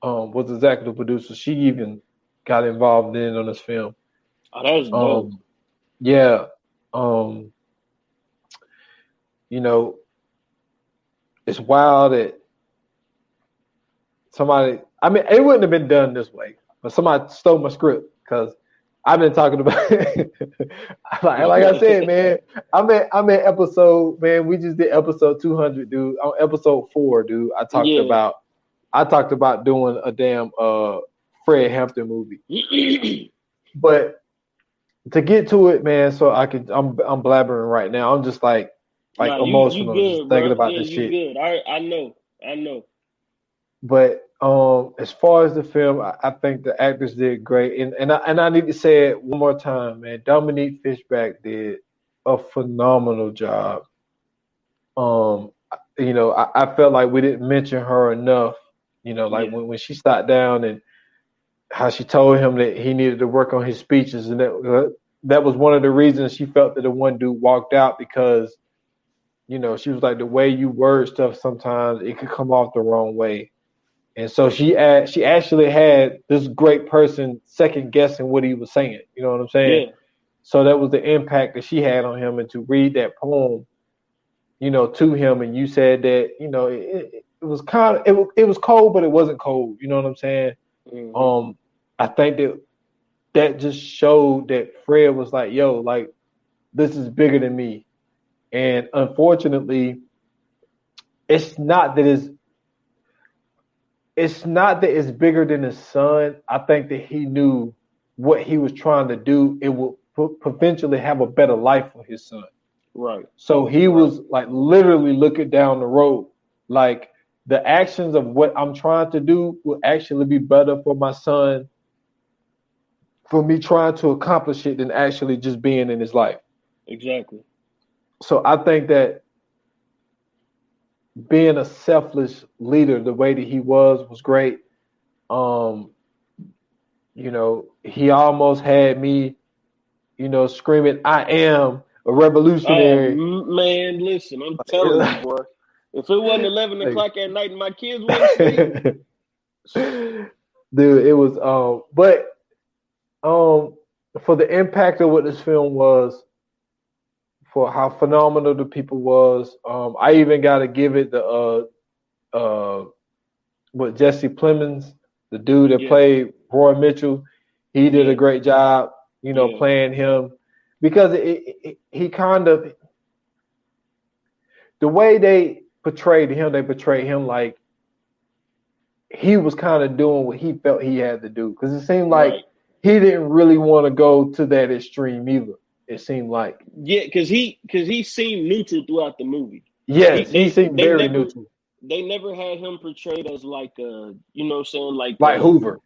was executive producers. She even got involved on this film. Oh, that was dope. Yeah. It's wild that somebody. I mean, it wouldn't have been done this way, but somebody stole my script because I've been talking about. like I said, man. I'm at episode. Man, we just did episode 200, dude. On episode 4, dude, I talked Yeah. about doing a damn Fred Hampton movie, but to get to it, man. So I'm blabbering right now. I'm just like Nah, you emotional just good, thinking bro. about Yeah, this you shit. good. I know. But as far as the film, I think the actors did great, and I need to say it one more time, man. Dominique Fishback did a phenomenal job. I felt like we didn't mention her enough. Like Yeah. when she sat down and how she told him that he needed to work on his speeches, and that was one of the reasons she felt that the one dude walked out because she was like the way you word stuff sometimes it could come off the wrong way. And so she actually had this great person second guessing what he was saying. You know what I'm saying? Yeah. So that was the impact that she had on him. And to read that poem, to him, and you said that, it was kind of it was cold, but it wasn't cold. You know what I'm saying? Mm-hmm. I think that just showed that Fred was like, yo, like this is bigger than me. And unfortunately, it's not that it's bigger than his son. I think that he knew what he was trying to do. It would potentially have a better life for his son. Right. So he was like literally looking down the road. Like the actions of what I'm trying to do will actually be better for my son for me trying to accomplish it than actually just being in his life. Exactly. So I think that being a selfless leader the way that he was great. Um, he almost had me, screaming, I am a revolutionary. Man, listen, I'm telling you, boy. If it wasn't 11 like, o'clock at night and my kids wasn't asleep, dude, it was but for the impact of what this film was, for how phenomenal the people was, I even gotta give it the what Jesse Plemons, the dude that yeah, played Roy Mitchell, he did a yeah, great job, yeah, playing him because he kind of the way they portrayed him like he was kind of doing what he felt he had to do because it seemed like right. he didn't really want to go to that extreme either. It seemed like Yeah, because he seemed neutral throughout the movie. yes, he seemed They very never neutral, had him portrayed as like a what I'm saying, like like Hoover.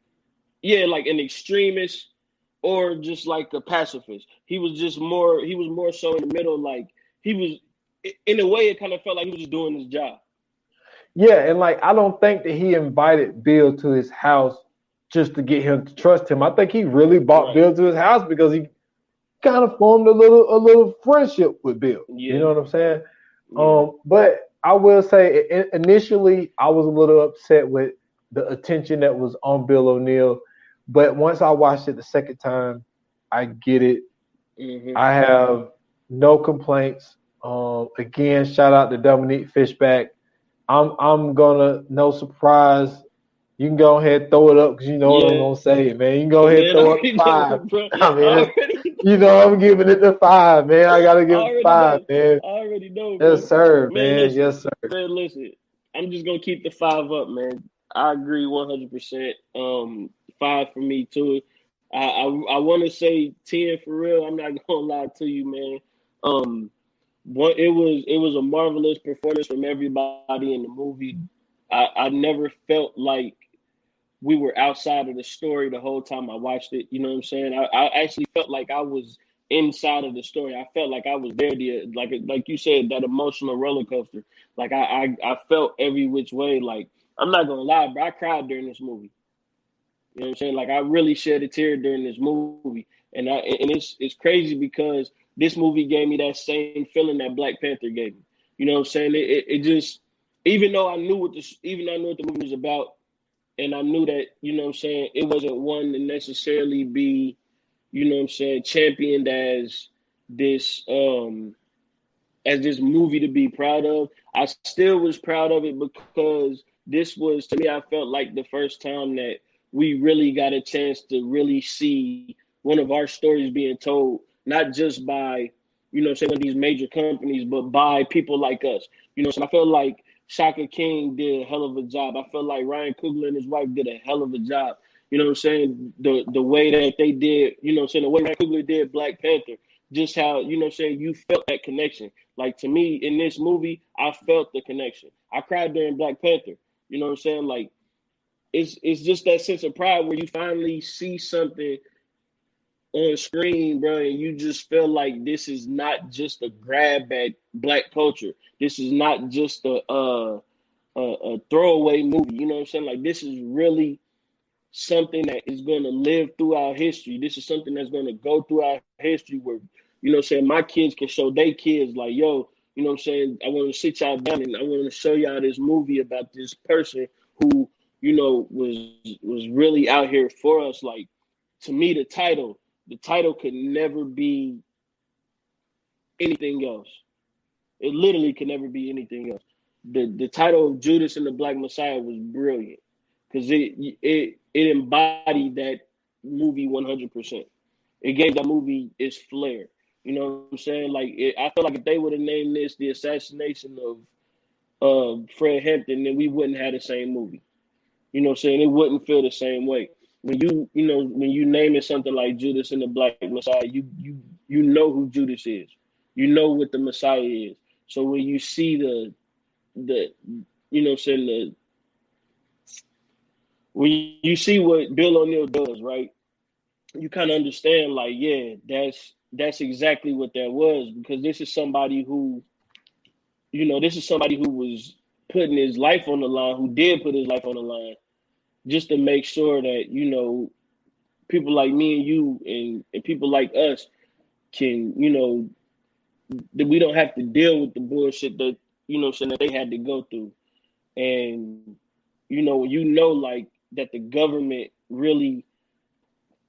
yeah, like an extremist or just like a pacifist. He was more so in the middle, like he was in a way it kind of felt like he was just doing his job. Yeah, and like I don't think that he invited Bill to his house just to get him to trust him. I think he really brought Right. Bill to his house because he kind of formed a little friendship with Bill. You Yeah. know what I'm saying? Yeah. But I will say initially I was a little upset with the attention that was on Bill O'Neill, but once I watched it the second time, I get it. Mm-hmm. I have no complaints. Again, shout out to Dominique Fishback. I'm gonna no surprise. You can go ahead and throw it up because you know what I'm Yeah. gonna say, man. You can go ahead and Man, I throw up already 5. know, bro. I I mean, already I'm giving it the 5, man. I gotta I give it the already 5, know. man. I already know, Yes, bro. sir, Man, man. listen. Yes, sir. Man, listen. I'm just gonna keep the 5 up, man. I agree 100%. 5 for me too. I want to say 10 for real. I'm not gonna lie to you, man. Um, it was a marvelous performance from everybody in the movie. I never felt like we were outside of the story the whole time I watched it. You know what I'm saying? I actually felt like I was inside of the story. I felt like I was there. Like you said, that emotional roller coaster. Like I felt every which way. Like I'm not gonna lie, but I cried during this movie. You know what I'm saying? Like I really shed a tear during this movie, and it's crazy because this movie gave me that same feeling that Black Panther gave me. You know what I'm saying? It just even though I knew even though I knew what the movie was about, and I knew that, you know what I'm saying, it wasn't one to necessarily be, you know what I'm saying, championed this as this movie to be proud of. I still was proud of it because this was, to me, I felt like the first time that we really got a chance to really see one of our stories being told, not just by, say one of these major companies, but by people like us. So I feel like Shaka King did a hell of a job. I feel like Ryan Coogler and his wife did a hell of a job. The way that they did, the way Ryan Coogler did Black Panther, just how, you felt that connection. Like, to me, in this movie, I felt the connection. I cried during Black Panther. Like, it's just that sense of pride where you finally see something on screen, bro, and you just feel like this is not just a grab at Black culture. This is not just a throwaway movie. Like, this is really something that is going to live through our history. This is something that's going to go through our history where, my kids can show their kids, like, yo, I want to sit y'all down and I want to show y'all this movie about this person who, was really out here for us. Like, to me, the title could never be anything else. It literally could never be anything else. The title of Judas and the Black Messiah was brilliant because it embodied that movie 100%. It gave that movie its flair. You know what I'm saying? Like, I feel like if they would have named this the assassination of Fred Hampton, then we wouldn't have the same movie. You know what I'm saying? It wouldn't feel the same way. When when you name it something like Judas and the Black Messiah, you know who Judas is. You know what the Messiah is. So when you see the when you see what Bill O'Neill does, right? You kind of understand, like, yeah, that's exactly what that was, because this is somebody who was putting his life on the line, who did put his life on the line, just to make sure that, people like me and you and people like us can, that we don't have to deal with the bullshit that, that they had to go through. And, like that the government really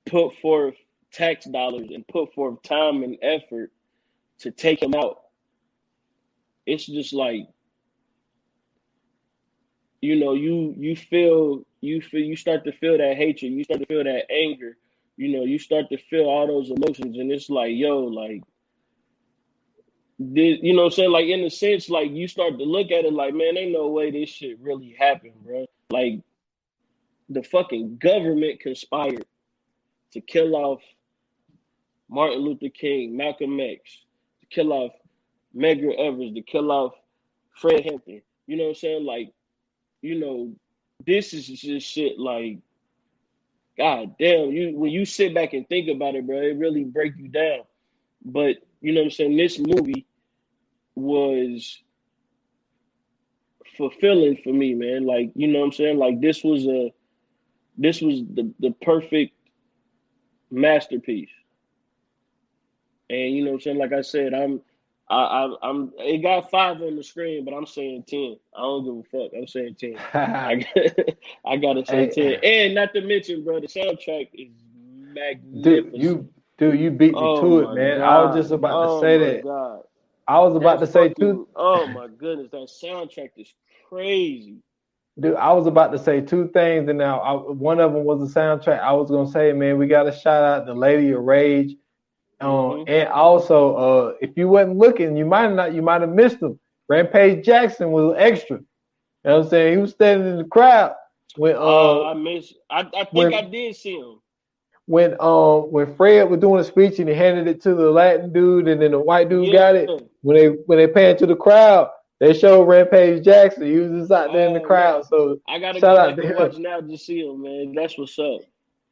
put forth tax dollars and put forth time and effort to take him out. It's just like, you start to feel that hatred, you start to feel that anger, you start to feel all those emotions, and it's like, yo, like, this, what I'm saying? Like, in a sense, like, you start to look at it like, man, ain't no way this shit really happened, bro. Like, the fucking government conspired to kill off Martin Luther King, Malcolm X, to kill off Medgar Evers, to kill off Fred Hampton. You know what I'm saying? Like, this is just shit like, God damn, when you sit back and think about it, bro, it really break you down. But, you know what I'm saying, this movie was fulfilling for me, man. Like, you know what I'm saying? Like, this was the perfect masterpiece. And you know what I'm saying? Like I said, I'm it got 5 on the screen, but I'm saying 10. I don't give a fuck. I'm saying 10. I gotta say 10. And not to mention, bro, the soundtrack is magnificent. You beat me Oh to it, my man. I was God. just about to Oh say my that. God. I was about to say oh my goodness, that soundtrack is crazy. Dude, I was about to say 2 things, and now one of them was the soundtrack. I was gonna say, man, we got to shout out the Lady of Rage, and also, if you wasn't looking, you might have missed him. Rampage Jackson was extra. You know what I'm saying? He was standing in the crowd when I think I did see him. When Fred was doing a speech and he handed it to the Latin dude and then the white dude got it. When they panned to the crowd, they showed Rampage Jackson. He was just out there in the crowd. So I gotta go back and watch now to see him, man. That's what's up.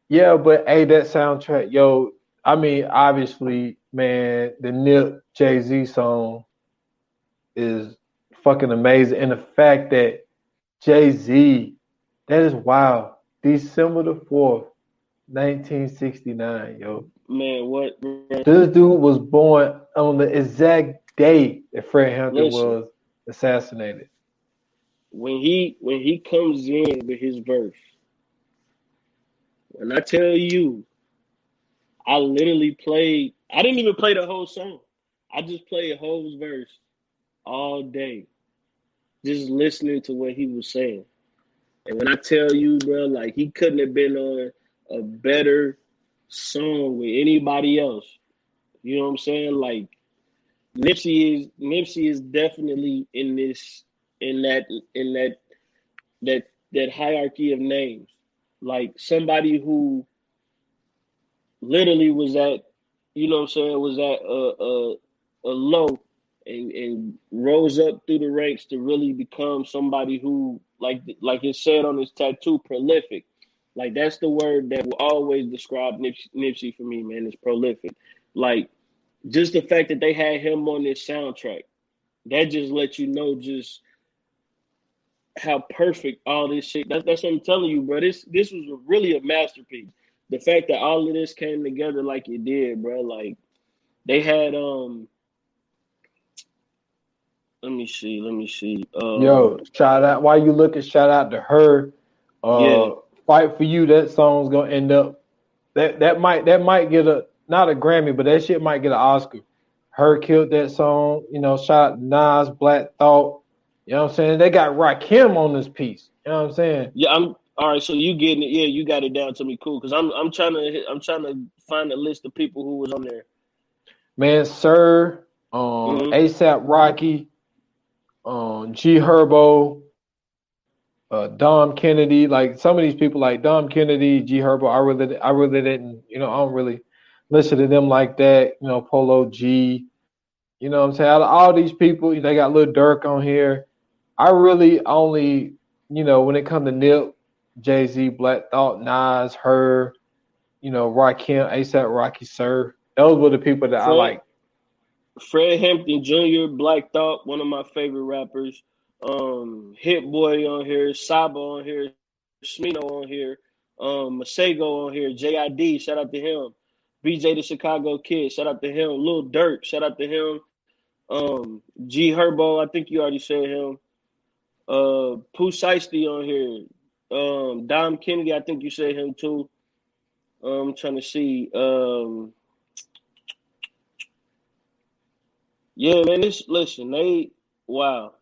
Yeah, but hey, that soundtrack, yo. I mean, obviously, man, the Nip Jay-Z song is fucking amazing, and the fact that Jay-Z, that is wild. December the 4th, 1969, yo. Man, what? This dude was born on the exact day that Fred Hampton was assassinated. When he comes in with his verse, when I tell you, I literally I didn't even play the whole song. I just played Ho's verse all day, just listening to what he was saying. And when I tell you, bro, like he couldn't have been on a better song with anybody else. You know what I'm saying? Like Nipsey is definitely in this in that in that that hierarchy of names. Like somebody who literally was at, you know what I'm saying, was at a low and rose up through the ranks to really become somebody who, like it said on his tattoo, prolific. Like that's the word that will always describe Nipsey for me, man. Is prolific. Like just the fact that they had him on this soundtrack, that just lets you know just how perfect all this shit. That's what I'm telling you, bro. This was really a masterpiece. The fact that all of this came together like it did, bro. Like they had let me see. Yo, shout out. While you looking, shout out to her. Yeah. Fight for You. That song's gonna end up that might get a not a Grammy, but that shit might get an Oscar. Her killed that song. You know, shout out to Nas, Black Thought. You know what I'm saying? They got Rakim on this piece. You know what I'm saying? Yeah, I'm all right. So you getting it? Yeah, you got it down to me, cool. Because I'm trying to find a list of people who was on there. Man, Sir, ASAP Rocky, G Herbo, Dom Kennedy, like some of these people like Dom Kennedy, G Herbo, I really didn't, you know, I don't really listen to them like that, you know, Polo G, you know what I'm saying? Out of all these people, they got Lil Durk on here. I really only, you know, when it comes to Nip, Jay-Z, Black Thought, Nas, her, you know, Rakim, ASAP Rocky, Sir. Those were the people that I like. Fred Hampton Jr., Black Thought, one of my favorite rappers. Hit Boy on here, Saba on here, Smino on here, Masego on here, JID, shout out to him. BJ the Chicago Kid, shout out to him. Lil Durk, shout out to him. G Herbo, I think you already said him. Pooh Shiesty on here. Dom Kennedy, I think you said him too. I'm trying to see. Yeah, man, listen, wow.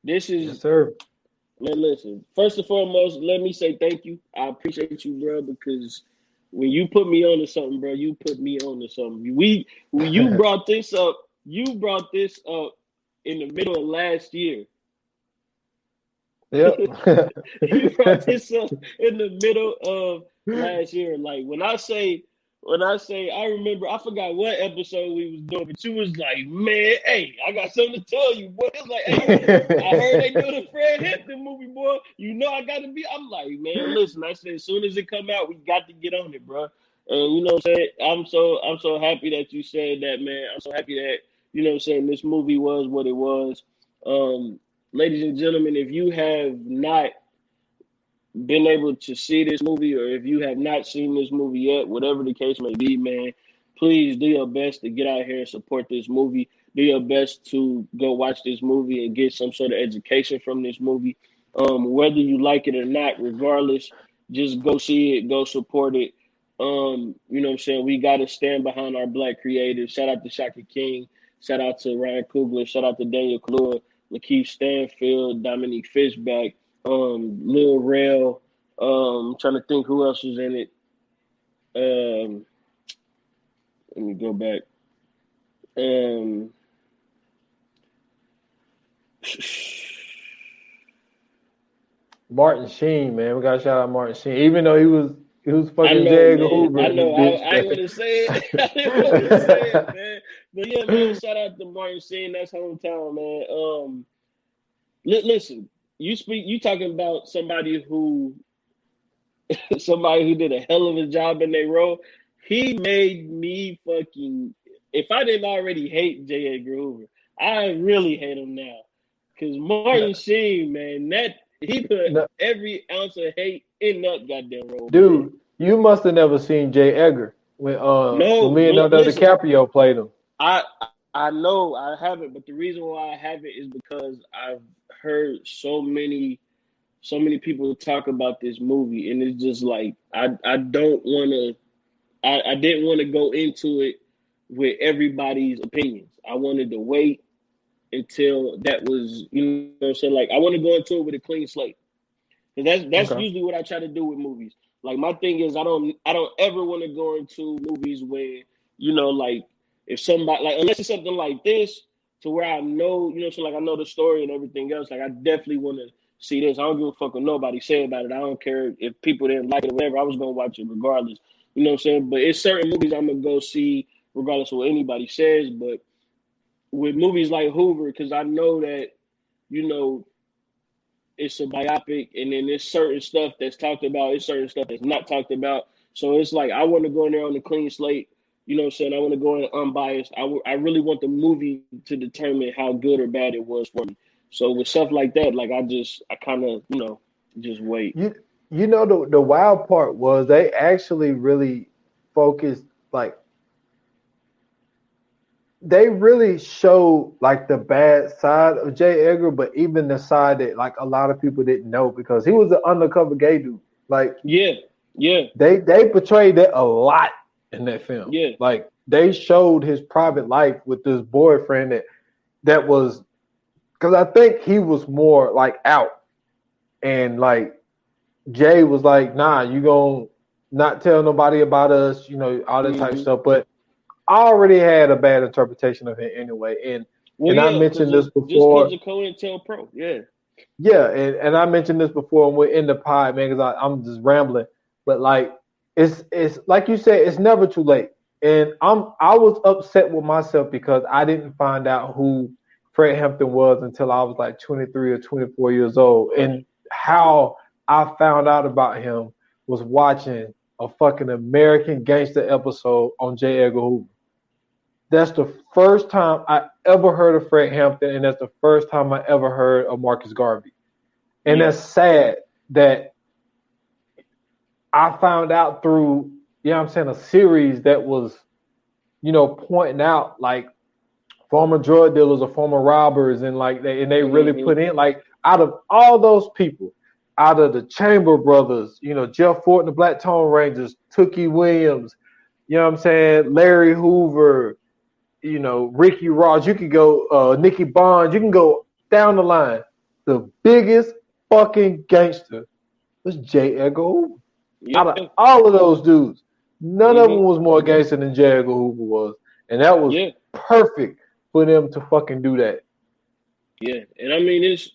This is, Yes, sir. man, listen. First and foremost, let me say thank you. I appreciate you, bro, because when you put me on to something, bro, you put me on to something. When you brought this up, in the middle of last year. Yep. You brought this up in the middle of last year. Like when I say, I remember, I forgot what episode we was doing, but you was like, man, hey, I got something to tell you, boy. It's like, hey, I heard they do the Fred Hampton movie, boy. You know I got to be. I'm like, man, listen. I said, as soon as it come out, we got to get on it, bro. And you know what I'm saying? I'm so happy that you said that, man. I'm so happy that, you know what I'm saying, this movie was what it was. Ladies and gentlemen, if you have not been able to see this movie, or if you have not seen this movie yet, whatever the case may be, man, please do your best to get out here and support this movie. Do your best to go watch this movie and get some sort of education from this movie. Whether you like it or not, regardless, just go see it, go support it. You know what I'm saying? We got to stand behind our black creators. Shout out to Shaka King. Shout out to Ryan Coogler. Shout out to Daniel Kaluuya, Lakeith Stanfield, Dominique Fishback, Lil Rel. Trying to think who else was in it. Let me go back. Martin Sheen, man. We gotta shout out Martin Sheen. Even though he was I fucking know, J. Edgar man. Hoover I in this know. bitch. I ain't want to say it. I didn't want to say it, man. But yeah, man. Shout out to Martin Sheen. That's hometown, man. Listen. You talking about somebody who did a hell of a job in their role. He made me fucking. If I didn't already hate J. Edgar Hoover, I really hate him now. Cause Martin Sheen, man, that he put No, every ounce of hate in that goddamn role, man. dude, you must have never seen J. Edgar when No, Leonardo listen, DiCaprio played him. I I know I haven't, but the reason why I haven't is because I've heard so many people talk about this movie, and it's just like I don't want to. I didn't want to go into it with everybody's opinions. I wanted to wait until that was, you know what I'm saying? Like, I want to go into it with a clean slate. And that's Okay. usually what I try to do with movies. Like, my thing is, I don't ever want to go into movies where, like, if somebody, like, unless it's something like this, to where I know, so like I know the story and everything else. Like, I definitely want to see this. I don't give a fuck what nobody say about it. I don't care if people didn't like it or whatever. I was gonna watch it regardless. You know what I'm saying? But it's certain movies I'm gonna go see regardless of what anybody says. But with movies like Hoover, because I know that, you know, it's a biopic, and then there's certain stuff that's talked about, there's certain stuff that's not talked about. So it's like I want to go in there on a clean slate. You know what I'm saying? I want to go in unbiased. I really want the movie to determine how good or bad it was for me. So with stuff like that, like I kind of, just wait. You know the wild part was they actually really focused, like they really showed like the bad side of J. Edgar, but even the side that like a lot of people didn't know because he was an undercover gay dude. Like Yeah, they portrayed that a lot in that film. yeah, Like they showed his private life with this boyfriend that was, because I think he was more like out, and like Jay was like, nah, you gonna not tell nobody about us, all that type of hmm stuff. But I already had a bad interpretation of him anyway. Well, And I yeah, because mentioned this just because before. of Code and Tell Pro, yeah, Yeah, and I mentioned this before, and we're in the pod, man, because I'm just rambling. But like it's like you said, it's never too late. And I was upset with myself because I didn't find out who Fred Hampton was until I was like 23 or 24 years old. And how I found out about him was watching a fucking American Gangster episode on J. Edgar Hoover. That's the first time I ever heard of Fred Hampton, and that's the first time I ever heard of Marcus Garvey. And yeah, that's sad that I found out through, I'm saying, a series that was, pointing out like former drug dealers or former robbers, and like they really hmm put in, like, out of all those people, out of the Chamber Brothers, Jeff Fort and the Black Tone Rangers, Tookie Williams, what I'm saying, Larry Hoover, Ricky Ross, you could go Nicky Barnes, you can go down the line. The biggest fucking gangster was J. Edgar Hoover. yeah, Out of all of those dudes, none of hmm them was more gangster than J. Edgar Hoover was. And that was yeah, perfect for them to fucking do that. yeah. And I mean, it's,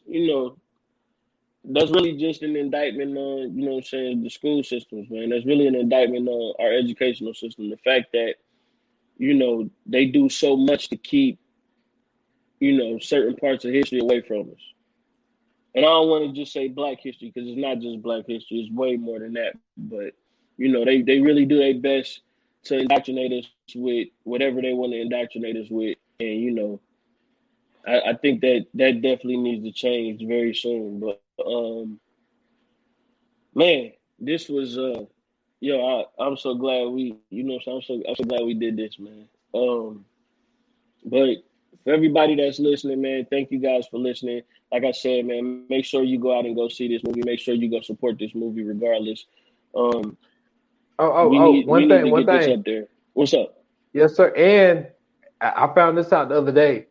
that's really just an indictment on, what I'm saying, the school systems, man. That's really an indictment on our educational system. The fact that, they do so much to keep, certain parts of history away from us. And I don't want to just say Black history, because it's not just Black history. It's way more than that. But, they really do their best to indoctrinate us with whatever they want to indoctrinate us with. And, I think that definitely needs to change very soon. But, man, this was I'm so glad we, I'm so glad we did this, man. But for everybody that's listening, man, thank you guys for listening. Like I said, man, make sure you go out and go see this movie. Make sure you go support this movie regardless. Um, we One need thing, to one get this thing. up there. What's up? Yes, sir. And I found this out the other day.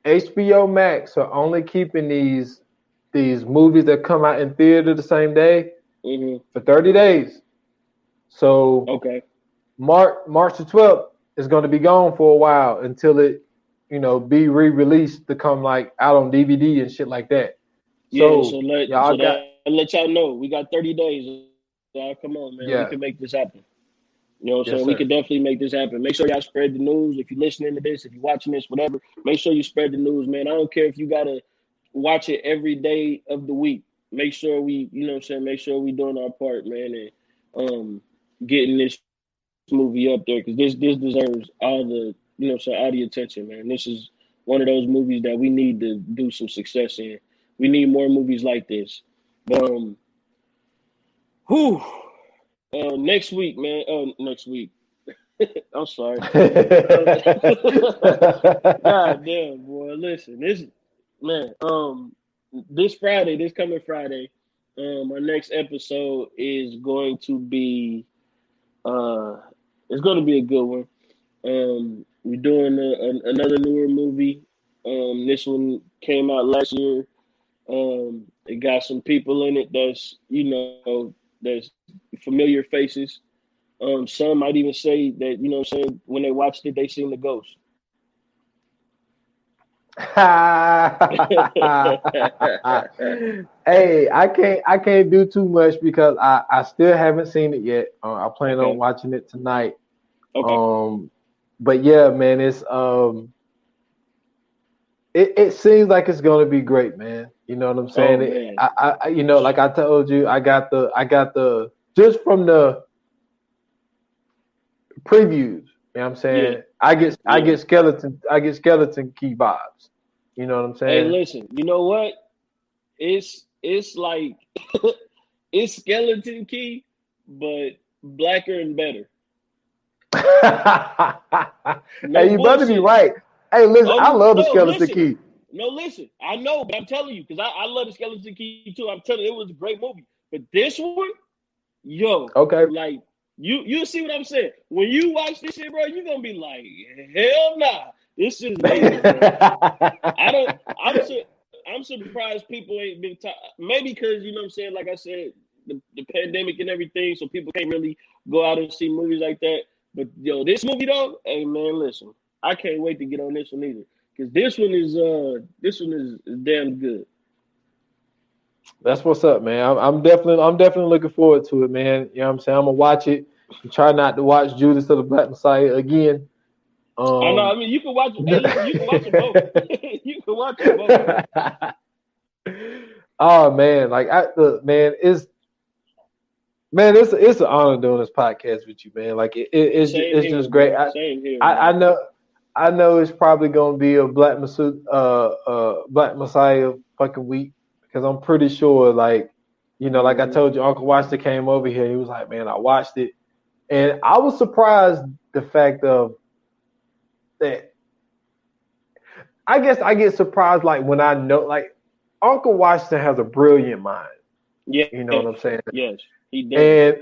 HBO Max are only keeping these movies that come out in theater the same day hmm for 30 days. So Okay. March the 12th is going to be gone for a while until it, be re-released to come like out on DVD and shit like that. Yeah. So y'all So got, that let y'all know we got 30 days. Y'all, come on, man. We yeah, can make this happen. You know what I'm yes, saying? We sir. could definitely make this happen. Make sure y'all spread the news. If you're listening to this, if you're watching this, whatever, make sure you spread the news, man. I don't care if you gotta watch it every day of the week. Make sure we, make sure we doing our part, man, and getting this movie up there, because this deserves all the, all the attention, man. This is one of those movies that we need to do some success in. We need more movies like this. But whew, next week, man. Next week. I'm sorry. God damn, boy. Listen, this Friday, this coming Friday, our next episode is going to be uh it's going to be a good one. We're doing another newer movie. This one came out last year. It got some people in it that's that's familiar faces. Some might even say that when they watched it they seen the ghost. Hey, I can't do too much because I still haven't seen it yet. I plan on watching it tonight. Okay. But yeah, man, it seems like it's gonna be great, man. You know what I'm saying? Oh man. I like I told you, I got the just from the previews. You know what I'm saying? Yeah. I get skeleton key vibes. You know what I'm Hey, saying? listen. You know what? It's like it's Skeleton Key, but blacker and better. No Hey, you better be bullshit. right. Hey, listen, Oh I love the no, skeleton listen. key. No, listen. I know, but I'm telling you, because I love the Skeleton Key too. I'm telling you, it was a great movie. But this one, yo, Okay. like you see what I'm saying? When you watch this shit, bro, you're gonna be like, hell nah. This shit is amazing, bro. I'm surprised people ain't been maybe because you know what I'm saying, like I said, the pandemic and everything, so people can't really go out and see movies like that. But yo, this movie though, hey man, listen, I can't wait to get on this one either. Because this one is damn good. That's what's up, man. I'm definitely looking forward to it, man. You know what I'm saying? I'm gonna watch it and try not to watch Judas of the Black Messiah again. I know. I mean, you can watch. Hey, listen, you can watch them both. You can watch them both, man. Oh man, like it's an honor doing this podcast with you, man. Like Same it's here, just great. bro. Same here, I man. know it's probably gonna be a Black Messiah fucking week because I'm pretty sure, like, like I told you, Uncle Watcher came over here. He was like, man, I watched it, and I was surprised the fact of that. I guess I get surprised like when I know, like, Uncle Washington has a brilliant mind. Yes, You know what I'm saying? yes, he does. And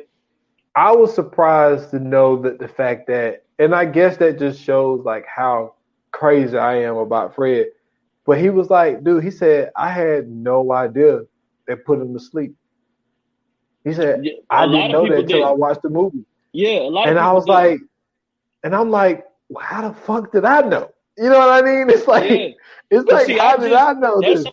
I was surprised to know that the fact that, and I guess that just shows like how crazy I am about Fred. But he was like, dude, he said, I had no idea they put him to sleep. He said, Yeah, a I didn't lot of know that people until I didn't. watched the movie. Yeah, a lot of And I people was didn't. like, and I'm like, well, how the fuck did I know? You know what I mean? It's like, Yeah, it's cause like, see, how did I know this?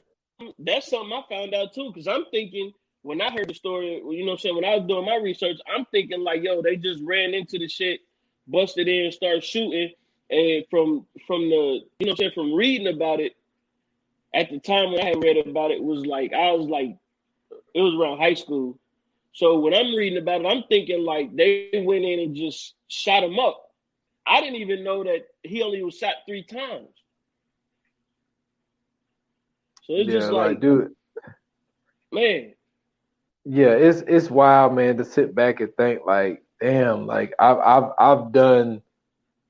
that's something I found out too. Cause I'm thinking when I heard the story, you know what I'm saying, when I was doing my research, I'm thinking like, yo, they just ran into the shit, busted in, and started shooting. And from the you know what I'm saying, from reading about it at the time when I had read about it, was like I was like it was around high school. So when I'm reading about it, I'm thinking like they went in and just shot him up. I didn't even know that he only was shot 3 times. So it's Yeah, just like, like, dude. man. Yeah, it's wild, man, to sit back and think like, damn, like I've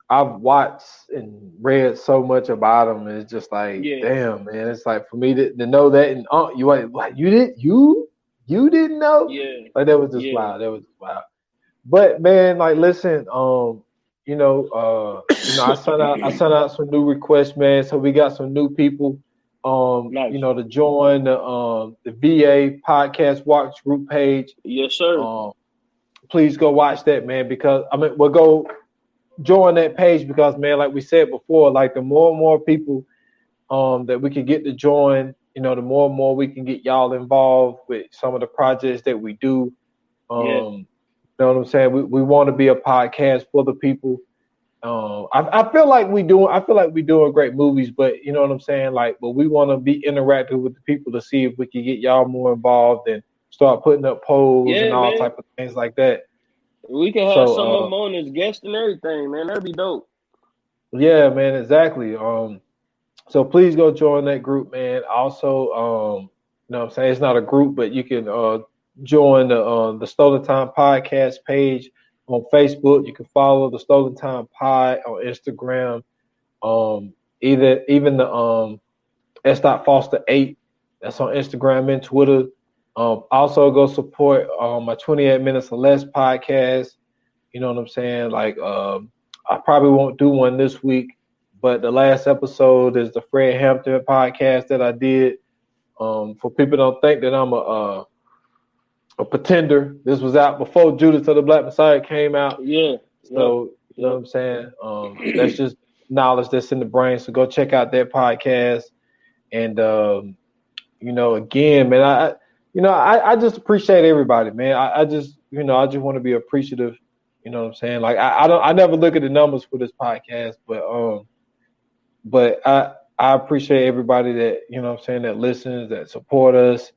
watched and read so much about him, and it's just like, Yeah, damn, man. It's like for me to know that, and you ain't like you didn't know, yeah, like that was just yeah. wild. That was wild. But man, like, listen, I sent out some new requests, man. So we got some new people, Nice. to join the VA podcast watch group page. Yes, sir. Please go watch that, man, because we'll go join that page because, man, like we said before, like the more and more people that we can get to join, the more and more we can get y'all involved with some of the projects that we do. Yeah. You know what I'm saying? We want to be a podcast for the people. I feel like we doing great movies, but you know what I'm saying? Like, but we want to be interactive with the people to see if we can get y'all more involved and start putting up polls and Yeah, all man. type of things like that. We can have some of So, them on as guests and everything, man. That'd be dope. yeah, man, exactly. So please go join that group, man. Also, you know what I'm saying? It's not a group, but you can join the Stolen Time podcast page on Facebook. You can follow the Stolen Time Pod on Instagram. Even the S. Foster 8, that's on Instagram and Twitter. Also go support my 28 Minutes or Less podcast. You know what I'm saying? Like, I probably won't do one this week, But the last episode is the Fred Hampton podcast that I did. For people don't think that I'm a pretender, this was out before Judas of the Black Messiah came out. Yeah. So you know what I'm saying? That's just knowledge that's in the brain. So go check out that podcast. And you know, again, man, I just appreciate everybody, man. I just want to be appreciative. You know what I'm saying? Like I never look at the numbers for this podcast, but I appreciate everybody that, you know what I'm saying, that listens, that support us,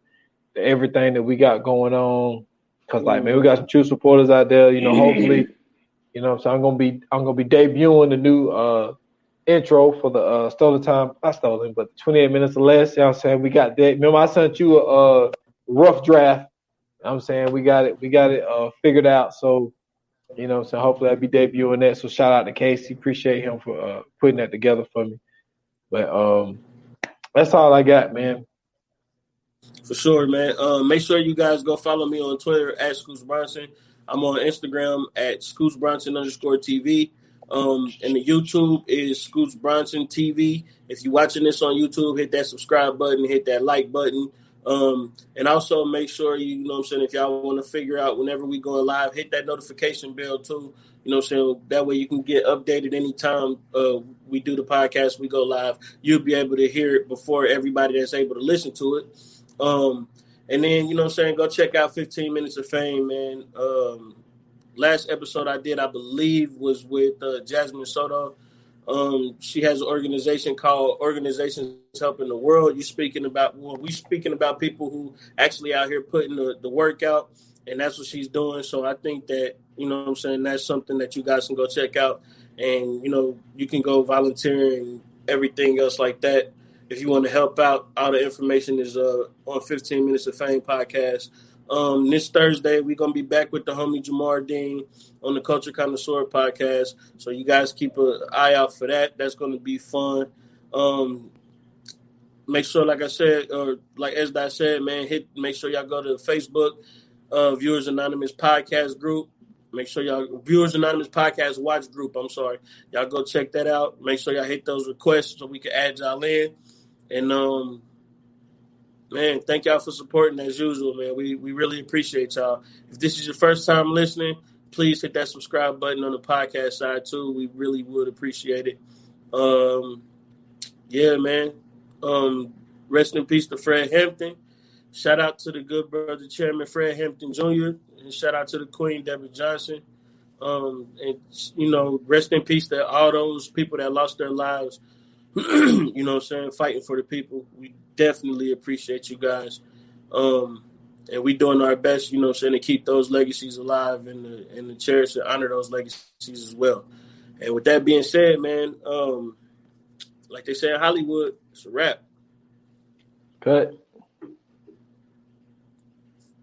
everything that we got going on. Cause like, man, we got some true supporters out there. You know, hopefully, you know what I'm saying, I'm gonna be debuting the new intro for the not stolen, but 28 minutes or less. You know what I'm saying? We got that. Remember I sent you a rough draft. You know what I'm saying we got it figured out. So, you know what I'm saying, hopefully I'll be debuting that. So shout out to Casey. Appreciate him for putting that together for me. But that's all I got, man. For sure, man. Make sure you guys go follow me on Twitter at Scoots Bronson. I'm on Instagram at Scoots Bronson _TV. And the YouTube is Scoots Bronson TV. If you're watching this on YouTube, hit that subscribe button, hit that like button. And also make sure you know what I'm saying, if y'all want to figure out whenever we go live, hit that notification bell too. You know what I'm saying? That way you can get updated anytime we do the podcast, we go live. You'll be able to hear it before everybody that's able to listen to it. And then, you know what I'm saying, go check out 15 Minutes of Fame, man. Last episode I did, I believe, was with Jasmine Soto. She has an organization called Organizations Helping the World. We speaking about people who actually out here putting the work out, and that's what she's doing. So I think that, you know what I'm saying, that's something that you guys can go check out. And, you know, you can go volunteer and everything else like that. If you want to help out, all the information is on 15 Minutes of Fame podcast. This Thursday, we're going to be back with the homie Jamar Dean on the Culture Connoisseur podcast. So you guys keep an eye out for that. That's going to be fun. Make sure, like I said, or like as I said, man, make sure y'all go to Facebook, Viewers Anonymous podcast group. Make sure y'all, Viewers Anonymous podcast watch group, I'm sorry. Y'all go check that out. Make sure y'all hit those requests so we can add y'all in. And, man, thank y'all for supporting as usual, man. We really appreciate y'all. If this is your first time listening, please hit that subscribe button on the podcast side too. We really would appreciate it. Yeah, man. Rest in peace to Fred Hampton. Shout out to the good brother Chairman Fred Hampton Jr. And shout out to the Queen Deborah Johnson. And, you know, rest in peace to all those people that lost their lives. You know what I'm saying, fighting for the people. We definitely appreciate you guys. And we doing our best, you know what I'm saying, to keep those legacies alive and to cherish and honor those legacies as well. And with that being said, man, like they say in Hollywood, it's a wrap. Cut.